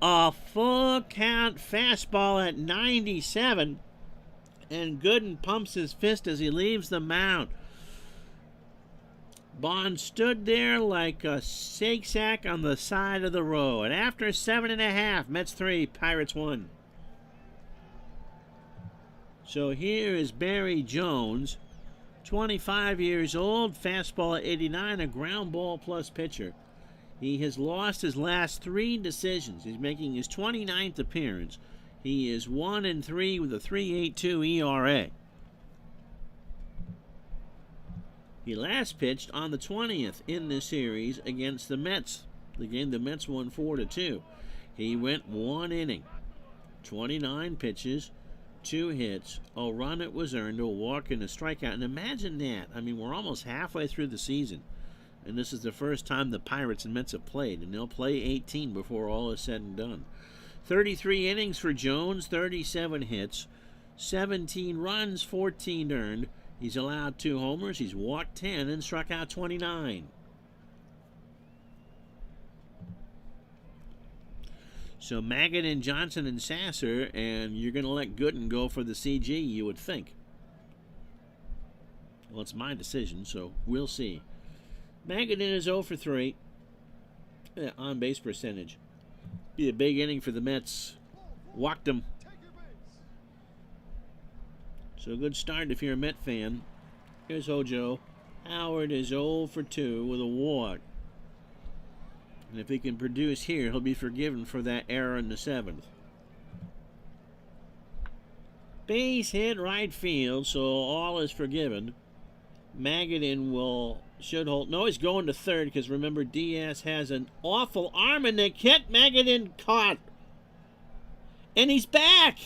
A full count fastball at 97. And Gooden pumps his fist as he leaves the mound. Bond stood there like a shake sack on the side of the road. After 7.5, Mets 3, Pirates 1. So here is Barry Jones, 25 years old, fastball at 89, a ground ball plus pitcher. He has lost his last 3 decisions. He's making his 29th appearance. He is 1-3 with a 3.82 ERA. He last pitched on the 20th in this series against the Mets. The game the Mets won 4-2. He went 1 inning, 29 pitches, 2 hits, a run that was earned, a walk, and a strikeout. And imagine that. I mean, we're almost halfway through the season, and this is the first time the Pirates and Mets have played, and they'll play 18 before all is said and done. 33 innings for Jones, 37 hits, 17 runs, 14 earned. He's allowed 2 homers. He's walked 10 and struck out 29. So Magadan, Johnson, and Sasser, and you're going to let Gooden go for the CG, you would think. Well, it's my decision, so we'll see. Magadan is 0 for 3 on base percentage. Be a big inning for the Mets. Walked him. So a good start if you're a Met fan. Here's Hojo. Howard is 0 for 2 with a walk. And if he can produce here, he'll be forgiven for that error in the 7th. Base hit right field, so all is forgiven. Magadan should hold. No, he's going to third because remember Diaz has an awful arm and the hit. Magadan caught. And he's back.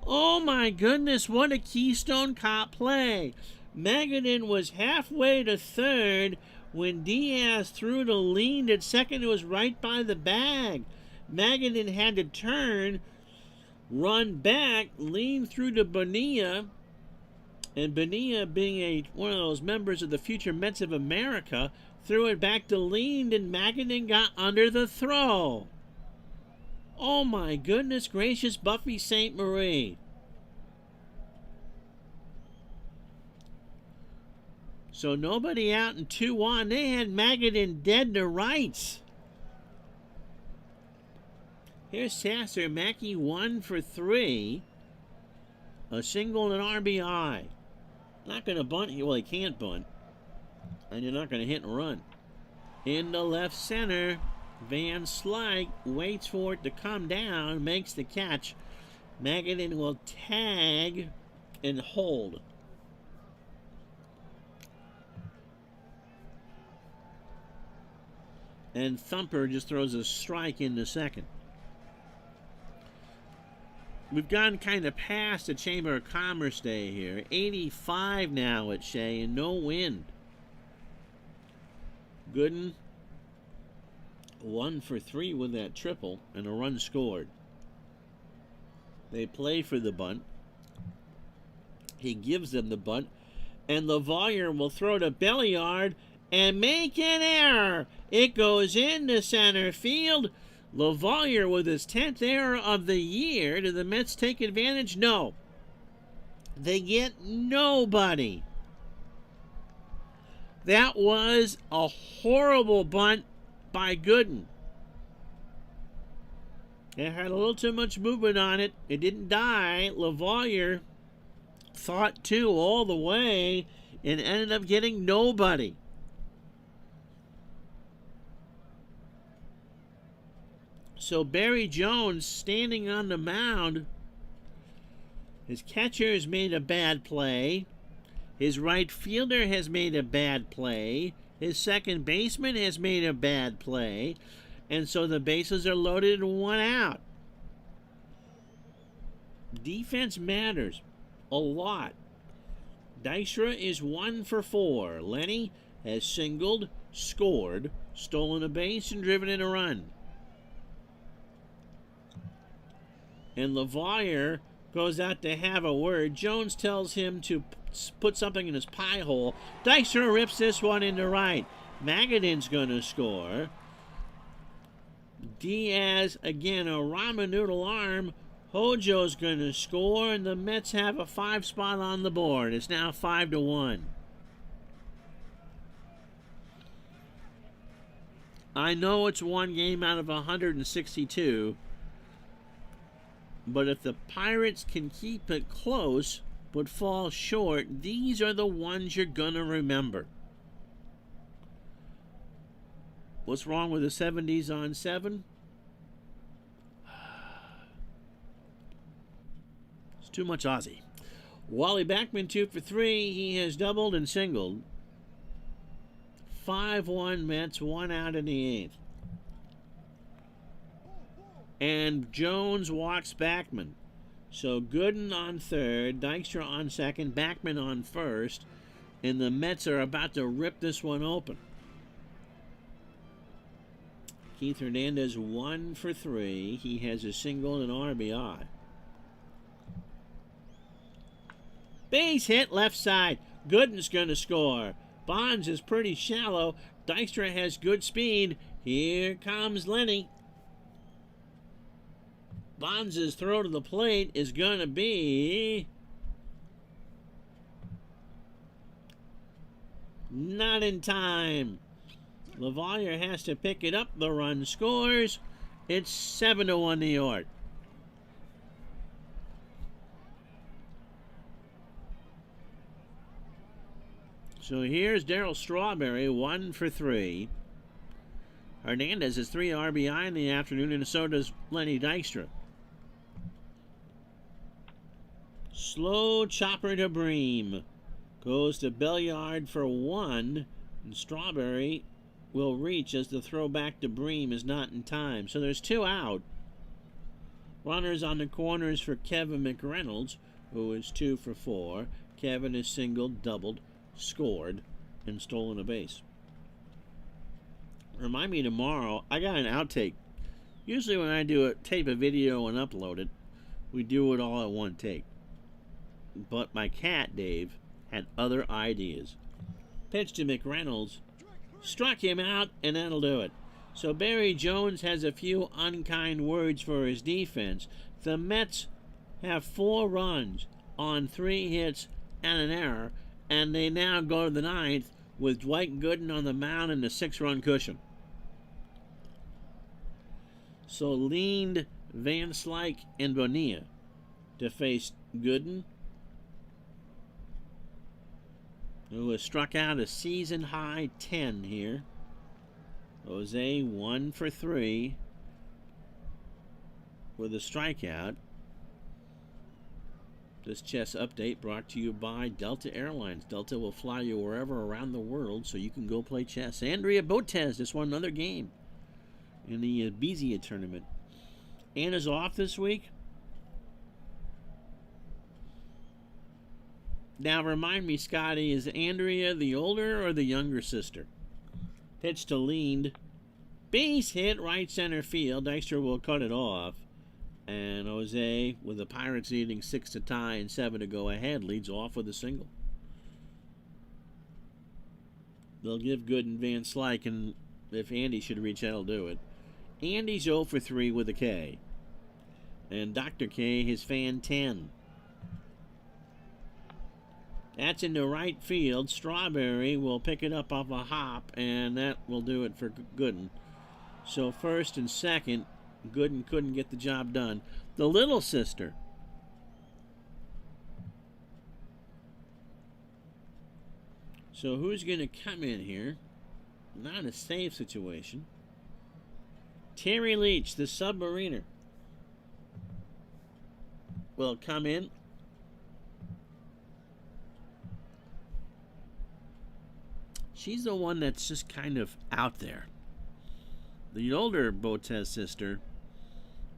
Oh my goodness, what a Keystone Cop play. Magadan was halfway to third when Diaz threw to lean at second. It was right by the bag. Magadan had to turn, run back, lean through to Bonilla, and Bonilla, being one of those members of the future Mets of America, threw it back to lean, and Magadan got under the throw. Oh my goodness gracious, Buffy St. Marie. So nobody out in 2-1. They had Magadan dead to rights. Here's Sasser. Mackey 1 for 3. A single and an RBI. Not going to bunt. Well, he can't bunt. And you're not going to hit and run. In the left center, Van Slyke waits for it to come down, makes the catch. Magadan will tag and hold. And Thumper just throws a strike into second. We've gone kind of past the Chamber of Commerce day here. 85 now at Shea and no wind. Gooden 1 for 3 with that triple and a run scored. They play for the bunt. He gives them the bunt. And LaValliere will throw to Belliard and make an error. It goes into center field. LaValliere with his 10th error of the year. Do the Mets take advantage? No. They get nobody. That was a horrible bunt by Gooden. It had a little too much movement on it. It didn't die. LaValliere thought 2 all the way and ended up getting nobody. So Barry Jones standing on the mound. His catcher has made a bad play. His right fielder has made a bad play. His second baseman has made a bad play. And so the bases are loaded and 1 out. Defense matters a lot. Dykstra is 1 for 4. Lenny has singled, scored, stolen a base, and driven in a run. And LaValliere goes out to have a word. Jones tells him to put something in his pie hole. Dykstra rips this one into right. Magadan's going to score. Diaz, again, a ramen noodle arm. Hojo's going to score, and the Mets have a 5 spot on the board. It's now 5-1. I know it's one game out of 162, but if the Pirates can keep it close but fall short, these are the ones you're going to remember. What's wrong with the 70s on 7? It's too much Aussie. Wally Backman 2 for 3. He has doubled and singled. 5-1 Mets, 1 out in the 8th. And Jones walks Backman. So Gooden on third, Dykstra on second, Backman on first, and the Mets are about to rip this one open. Keith Hernandez 1 for 3. He has a single and RBI. Base hit left side. Gooden's going to score. Bonds is pretty shallow. Dykstra has good speed. Here comes Lenny. Bonds' throw to the plate is going to be not in time. LaValliere has to pick it up. The run scores. It's 7-1 New York. So here's Darryl Strawberry, 1 for 3. Hernandez has 3 RBI in the afternoon, and so does Lenny Dykstra. Slow chopper to Bream. Goes to Belliard for 1, and Strawberry will reach as the throw back to Bream is not in time. So there's 2 out. Runners on the corners for Kevin McReynolds, who is 2 for 4. Kevin is singled, doubled, scored, and stolen a base. Remind me tomorrow, I got an outtake. Usually when I do tape a video and upload it, we do it all at one take. But my cat, Dave, had other ideas. Pitch to McReynolds, struck him out, and that'll do it. So Barry Jones has a few unkind words for his defense. The Mets have 4 runs on 3 hits and an error, and they now go to the 9th with Dwight Gooden on the mound and a 6-run cushion. So leaned Van Slyke and Bonilla to face Gooden, who has struck out a season-high 10 here. Jose 1 for 3 with a strikeout. This chess update brought to you by Delta Airlines. Delta will fly you wherever around the world so you can go play chess. Andrea Botez just won another game in the Bezia tournament. Anna's off this week. Now remind me, Scotty, is Andrea the older or the younger sister? Pitch to Leaned. Base hit right center field. Dykstra will cut it off. And Jose, with the Pirates needing 6 to tie and 7 to go ahead, leads off with a single. They'll give Gooden Van Slyke, and if Andy should reach, that'll do it. Andy's 0 for 3 with a K. And Dr. K, his fan 10. That's into right field. Strawberry will pick it up off a hop, and that will do it for Gooden. So first and second, Gooden couldn't get the job done. The little sister. So who's going to come in here? Not a save situation. Terry Leach, the submariner, will come in. She's the one that's just kind of out there. The older Botez sister,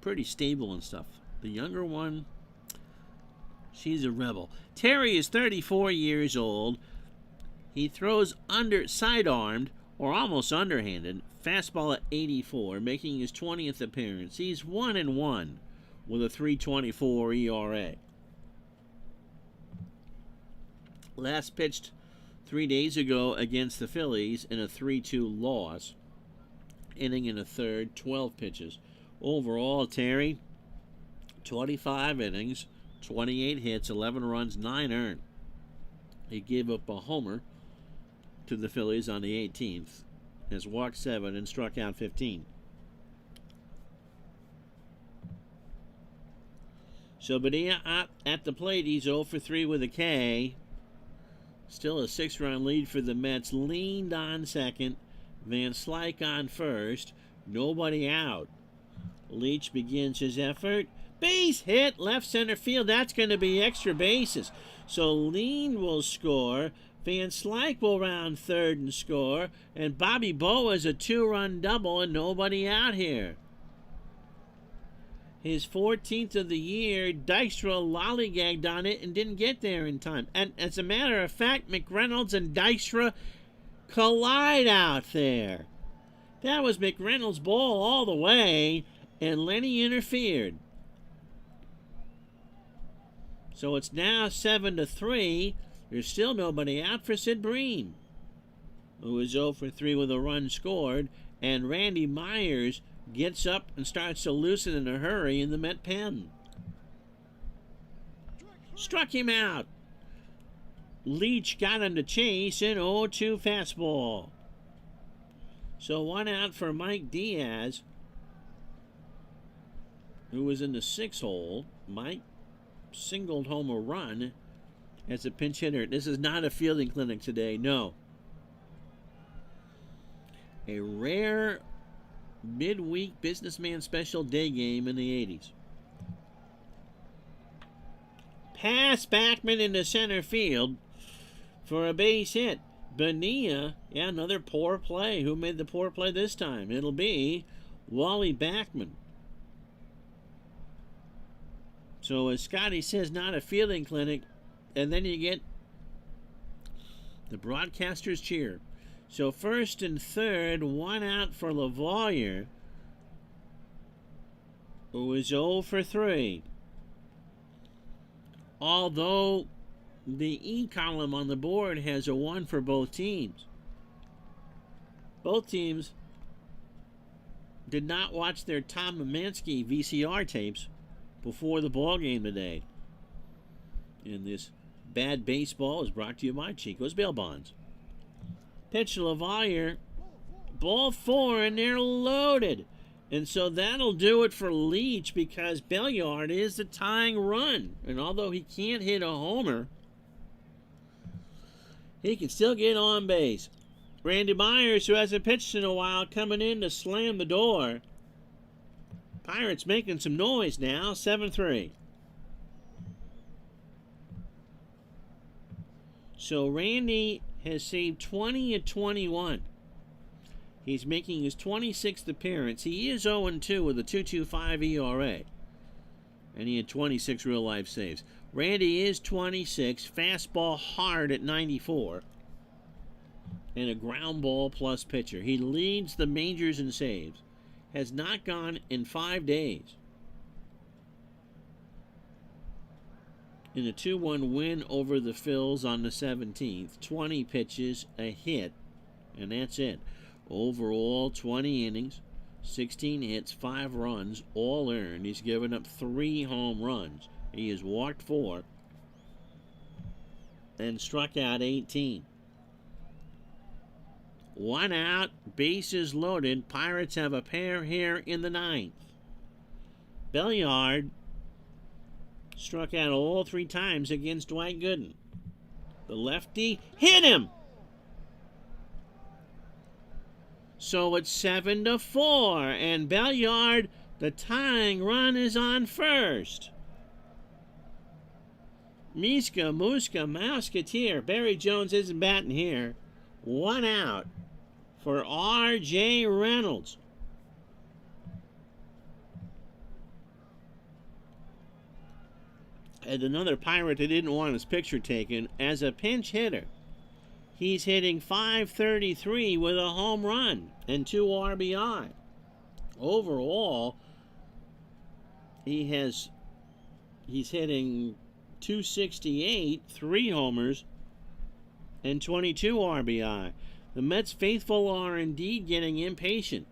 pretty stable and stuff. The younger one, she's a rebel. Terry is 34 years old. He throws sidearmed or almost underhanded, fastball at 84, making his 20th appearance. He's 1-1 with a 3.24 ERA. Last pitched 3 days ago against the Phillies in a 3-2 loss. Inning in a third, 12 pitches. Overall, Terry, 25 innings, 28 hits, 11 runs, 9 earned. He gave up a homer to the Phillies on the 18th, has walked 7 and struck out 15. So Bonilla at the plate, he's 0 for 3 with a K. Still a 6-run lead for the Mets. Leaned on second, Van Slyke on first, nobody out. Leach begins his effort. Base hit, left center field. That's going to be extra bases. So Lean will score. Van Slyke will round third and score. And Bobby Boa's a 2-run double and nobody out here. His 14th of the year, Dykstra lollygagged on it and didn't get there in time. And as a matter of fact, McReynolds and Dykstra collide out there. That was McReynolds' ball all the way, and Lenny interfered. So it's now 7-3. There's still nobody out for Sid Bream, who is 0 for 3 with a run scored, and Randy Myers gets up and starts to loosen in a hurry in the Met pen. Struck him out. Leach got him to chase an 0-2 fastball. So 1 out for Mike Diaz, who was in the 6th hole. Mike singled home a run as a pinch hitter. This is not a fielding clinic today, no. A rare midweek businessman special day game in the 80s. Pass Backman into center field for a base hit. Bonilla, another poor play. Who made the poor play this time? It'll be Wally Backman. So as Scotty says, not a fielding clinic. And then you get the broadcaster's cheer. So first and third, 1 out for LaValliere, who is 0 for 3. Although the E column on the board has a 1 for both teams. Both teams did not watch their Tom Mamansky VCR tapes before the ball game today. And this bad baseball is brought to you by Chico's Bail Bonds. Pitch to LaValliere, ball 4, and they're loaded. And so that'll do it for Leach, because Belliard is the tying run. And although he can't hit a homer, he can still get on base. Randy Myers, who hasn't pitched in a while, coming in to slam the door. Pirates making some noise now, 7-3. So Randy has saved 20 of 21. He's making his 26th appearance. He is 0-2 with a 2.25 ERA. And he had 26 real-life saves. Randy is 26, fastball hard at 94. And a ground ball plus pitcher. He leads the majors in saves. Has not gone in 5 days. In a 2-1 win over the Phils on the 17th, 20 pitches, a hit, and that's it. Overall, 20 innings, 16 hits, 5 runs, all earned. He's given up 3 home runs. He has walked 4 and struck out 18. 1 out, bases loaded. Pirates have a pair here in the 9th. Belliard struck out all 3 times against Dwight Gooden. The lefty hit him. So it's 7-4, and Belliard, the tying run, is on first. Muska, Mouseketeer. Barry Jones isn't batting here. 1 out for R.J. Reynolds. And another Pirate that didn't want his picture taken as a pinch hitter. He's hitting .533 with a home run and 2 RBI. Overall, he's hitting .268, 3 homers, and 22 RBI. The Mets faithful are indeed getting impatient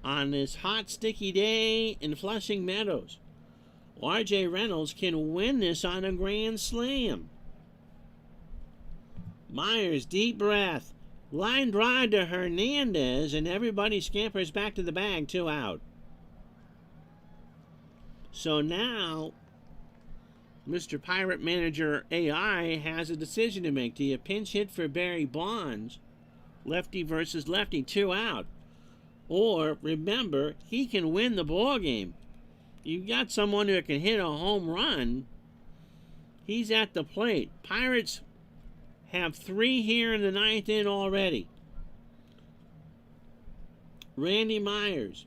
on this hot, sticky day in Flushing Meadows. R.J. Reynolds can win this on a grand slam. Myers, deep breath. Line drive to Hernandez, and everybody scampers back to the bag, 2 out. So now, Mr. Pirate Manager AI has a decision to make. Do you pinch hit for Barry Bonds, lefty versus lefty, 2 out? Or, remember, he can win the ball game. You've got someone who can hit a home run. He's at the plate. Pirates have 3 here in the 9th inning already. Randy Myers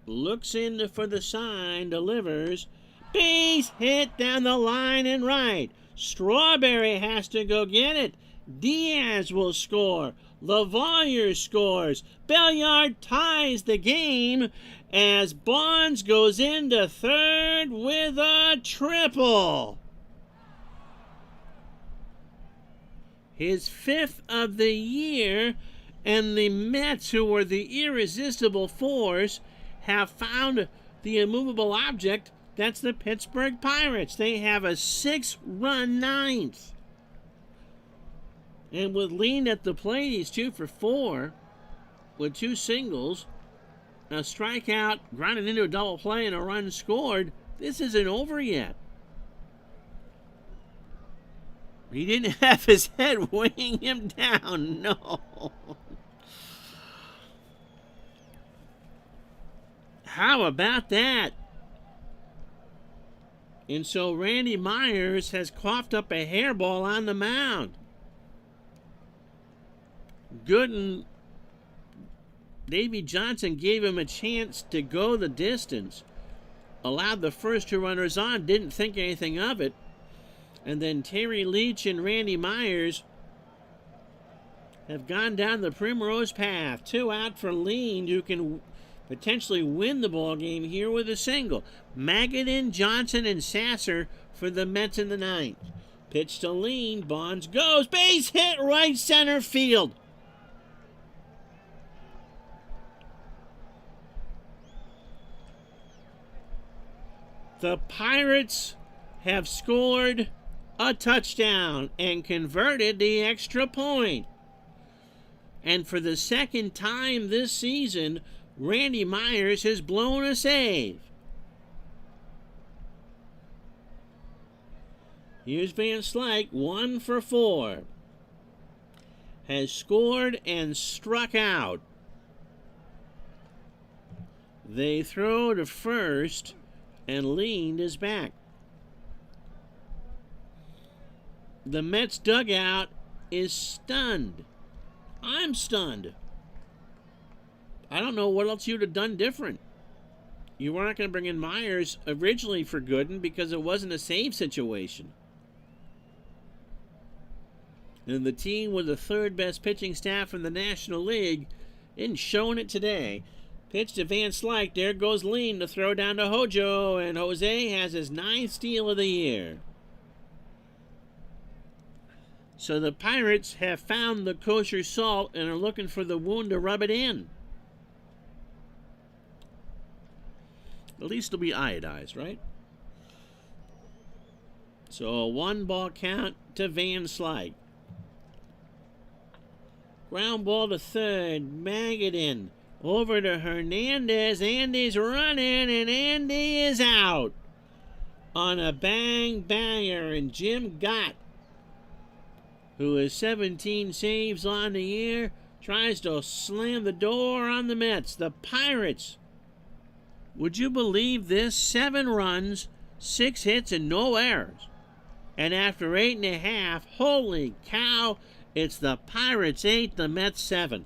looks in for the sign, delivers. Base hit down the line and right. Strawberry has to go get it. Diaz will score. LaValliere scores. Belliard ties the game as Bonds goes into third with a triple. His 5th of the year, and the Mets, who were the irresistible force, have found the immovable object. That's the Pittsburgh Pirates. They have a 6-run 9th. And with Lean at the plate, he's 2 for 4 with 2 singles, a strikeout, grounded into a double play, and a run scored. This isn't over yet. He didn't have his head weighing him down, no. How about that? And so Randy Myers has coughed up a hairball on the mound. Gooden, Davey Johnson gave him a chance to go the distance. Allowed the first 2 runners on, didn't think anything of it. And then Terry Leach and Randy Myers have gone down the primrose path. 2 out for Lean, who can potentially win the ball game here with a single. Magadan, Johnson, and Sasser for the Mets in the 9th. Pitch to Lean. Bonds goes. Base hit right center field. The Pirates have scored a touchdown and converted the extra point. And for the 2nd time this season, Randy Myers has blown a save. Here's Van Slyke, 1 for 4. Has scored and struck out. They throw to first, and Lean is back. The Mets dugout is stunned. I'm stunned. I don't know what else you'd have done different. You weren't going to bring in Myers originally for Gooden because it wasn't a save situation. And the team with the 3rd best pitching staff in the National League isn't showing it today. Pitch to Van Slyke. There goes Lean to throw down to Hojo, and Jose has his 9th steal of the year. So the Pirates have found the kosher salt and are looking for the wound to rub it in. At least it'll be iodized, right? So a 1-ball count to Van Slyke. Ground ball to third. Magadan over to Hernandez. Andy's running, and Andy is out on a bang-banger. And Jim Gott, who has 17 saves on the year, tries to slam the door on the Mets. The Pirates, would you believe this? 7 runs, 6 hits, and no errors. And after 8.5, holy cow, it's the Pirates 8, the Mets 7.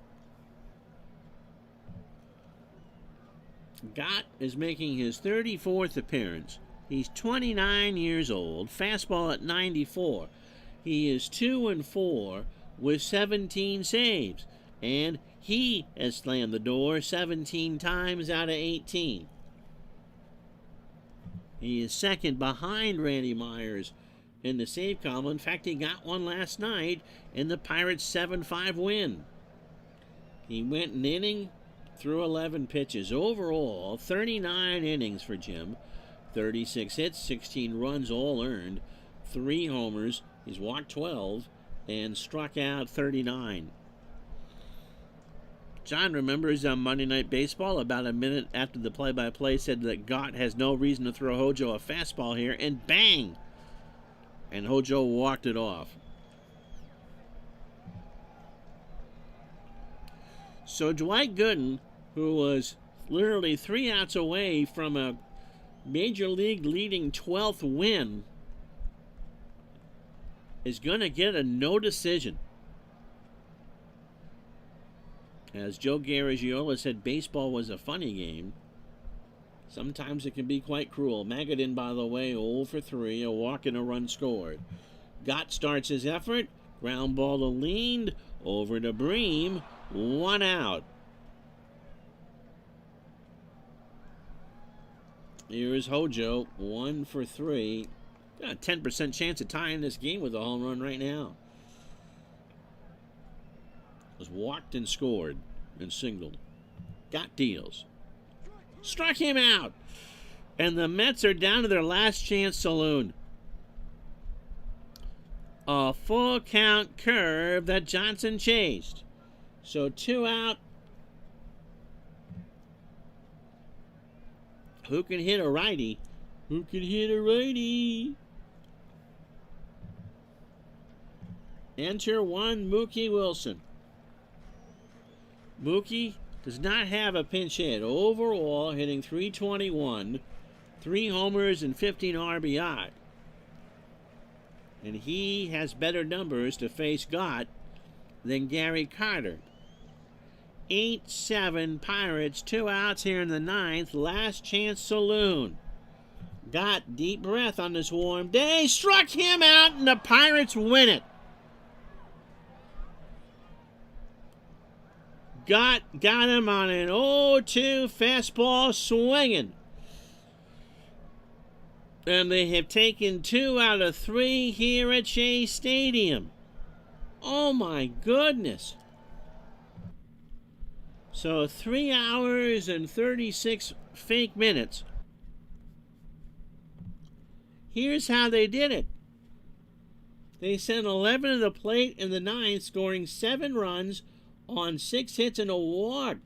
Gott is making his 34th appearance. He's 29 years old, fastball at 94. He is 2-4 with 17 saves, and he has slammed the door 17 times out of 18. He is second behind Randy Myers in the save column. In fact, he got one last night in the Pirates' 7-5 win. He went an inning through 11 pitches. Overall, 39 innings for Jim. 36 hits, 16 runs, all earned. 3 homers. He's walked 12 and struck out 39. John remembers on Monday Night Baseball, about a minute after the play-by-play said that Gott has no reason to throw Hojo a fastball here, and bang! And Hojo walked it off. So Dwight Gooden, who was literally 3 outs away from a Major League leading 12th win, is going to get a no decision. As Joe Garagiola said, baseball was a funny game. Sometimes it can be quite cruel. Magadan, by the way, 0 for 3, a walk and a run scored. Gott starts his effort. Ground ball to Leaned, over to Bream, 1 out. Here's Hojo, 1 for 3. Got a 10% chance of tying this game with a home run right now. Was walked and scored and singled. Gott deals. Struck him out. And the Mets are down to their last chance saloon. A full count curve that Johnson chased. So 2 out. Who can hit a righty? Who can hit a righty? Enter one Mookie Wilson. Mookie does not have a pinch hit. Overall, hitting .321, 3 homers and 15 RBI. And he has better numbers to face Gott than Gary Carter. 8-7 Pirates, 2 outs here in the 9th. Last chance saloon. Gott, deep breath on this warm day. Struck him out, and the Pirates win it. Gott got him on an 0-2 fastball swinging. And they have taken 2 out of 3 here at Shea Stadium. Oh my goodness. So 3 hours and 36 fake minutes. Here's how they did it. They sent 11 to the plate in the 9th, scoring 7 runs on 6 hits and a walk.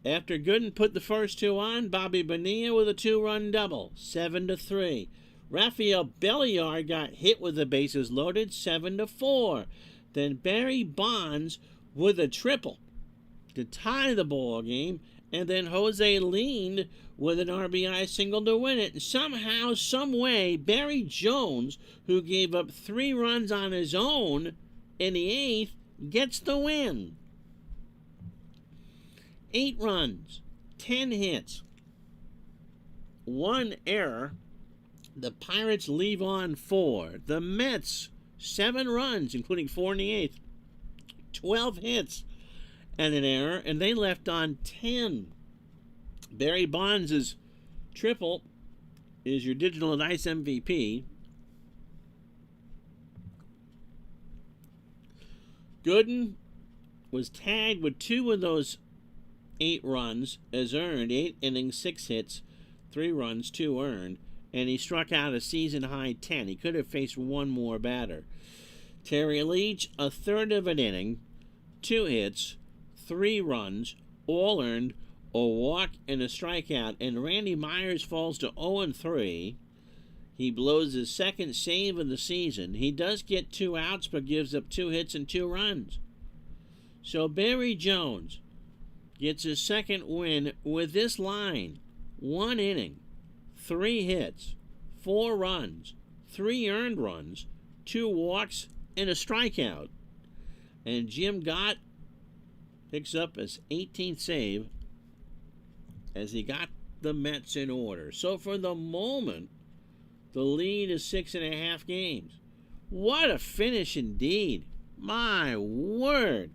After Gooden put the first 2 on, Bobby Bonilla with a 2-run double, 7-3. Rafael Belliard got hit with the bases loaded, 7-4. Then Barry Bonds with a triple to tie the ball game, and then Jose Leaned with an RBI single to win it. And somehow, some way, Barry Jones, who gave up 3 runs on his own in the 8th, gets the win. 8 runs, 10 hits, 1 error. The Pirates leave on 4. The Mets, 7 runs, including 4 in the 8th, 12 hits and an error, and they left on 10. Barry Bonds' triple is your digital and ice MVP. Gooden was tagged with 2 of those 8 runs as earned, 8 innings, 6 hits, 3 runs, 2 earned, and he struck out a season-high 10. He could have faced 1 more batter. Terry Leach, a third of an inning, 2 hits, 3 runs, all earned, a walk and a strikeout, and Randy Myers falls to 0-3. He blows his 2nd save of the season. He does get 2 outs, but gives up 2 hits and 2 runs. So Barry Jones gets his 2nd win with this line: 1 inning, 3 hits, 4 runs, 3 earned runs, 2 walks, and a strikeout. And Jim Gott picks up his 18th save as he got the Mets in order. So for the moment, the lead is 6.5 games. What a finish indeed. My word.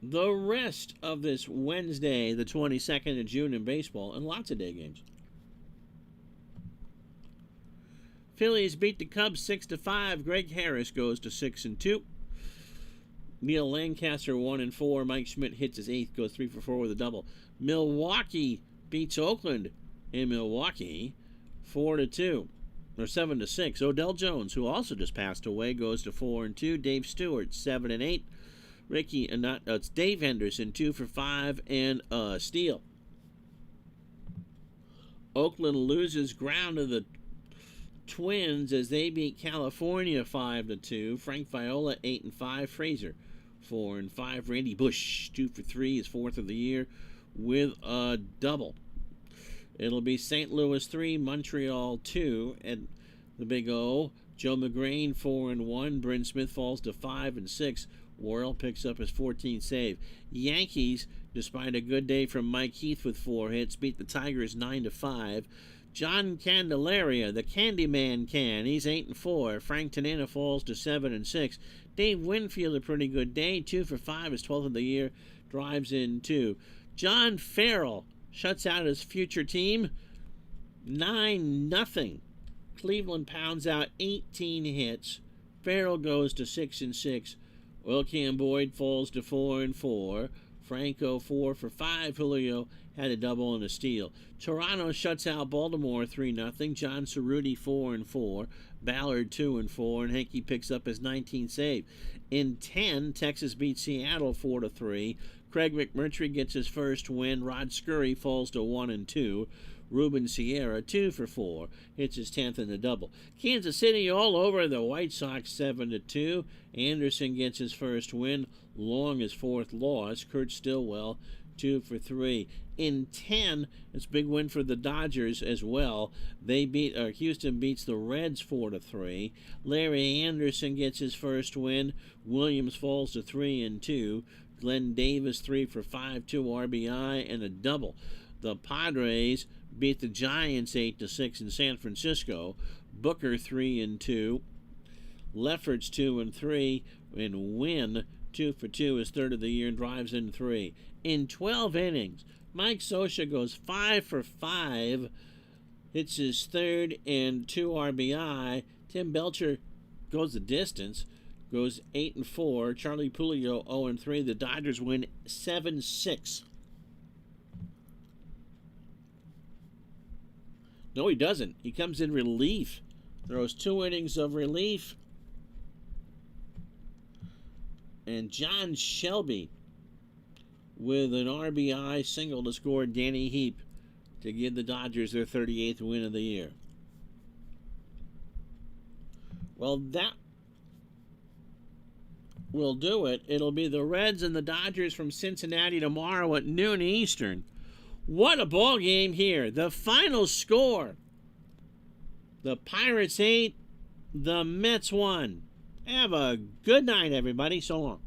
The rest of this Wednesday, the 22nd of June in baseball, and lots of day games. Phillies beat the Cubs 6-5. Greg Harris goes to 6-2. Neil Lancaster 1-4. Mike Schmidt hits his 8th, goes 3 for 4 with a double. Milwaukee beats Oakland in Milwaukee 4-2 or 7-6. Odell Jones, who also just passed away, goes to 4-2. Dave Stewart 7-8. It's Dave Henderson 2 for 5 and a steal. Oakland loses ground to the Twins as they beat California 5-2. Frank Viola 8-5. Frazier 4-5. Randy Bush 2 for 3, his 4th of the year with a double. It'll be St. Louis 3, Montreal 2 at the Big O. Joe McGrain 4-1. Bryn Smith falls to 5-6. Worrell picks up his 14th save. Yankees, despite a good day from Mike Heath with 4 hits, beat the Tigers 9-5. John Candelaria, the Candyman can. He's 8-4. Frank Tanana falls to 7-6. Dave Winfield, a pretty good day. 2 for 5, his 12th of the year. Drives in 2. John Farrell shuts out his future team. 9-0. Cleveland pounds out 18 hits. Farrell goes to 6-6. Wilcam Boyd falls to 4-4. Franco 4 for 5. Julio had a double and a steal. Toronto shuts out Baltimore 3-0. John Cerruti 4-4. Ballard 2-4. And Henke picks up his 19th save. In 10, Texas beats Seattle 4-3. Craig McMurtry gets his first win. Rod Scurry falls to 1-2. Ruben Sierra 2 for 4, hits his 10th in the double. Kansas City all over the White Sox 7-2. Anderson gets his first win. Long his 4th loss. Kurt Stillwell 2 for 3. In 10, it's a big win for the Dodgers as well. Houston beats the Reds 4-3. Larry Anderson gets his first win. Williams falls to 3-2. Glenn Davis 3 for 5, 2 RBI and a double. The Padres beat the Giants 8-6 in San Francisco. Booker 3-2. Lefferts 2-3. And Wynn 2 for 2, his 3rd of the year, and drives in 3. In 12 innings, Mike Scioscia goes 5 for 5. Hits his 3rd and 2 RBI. Tim Belcher goes the distance. Goes 8-4. Charlie Pulio 0-3. The Dodgers win 7-6. No, he doesn't. He comes in relief. Throws 2 innings of relief. And John Shelby with an RBI single to score Danny Heap to give the Dodgers their 38th win of the year. Well, that will do it. It'll be the Reds and the Dodgers from Cincinnati tomorrow at noon Eastern. What a ball game here. The final score: the Pirates 8, the Mets 1. Have a good night, everybody. So long.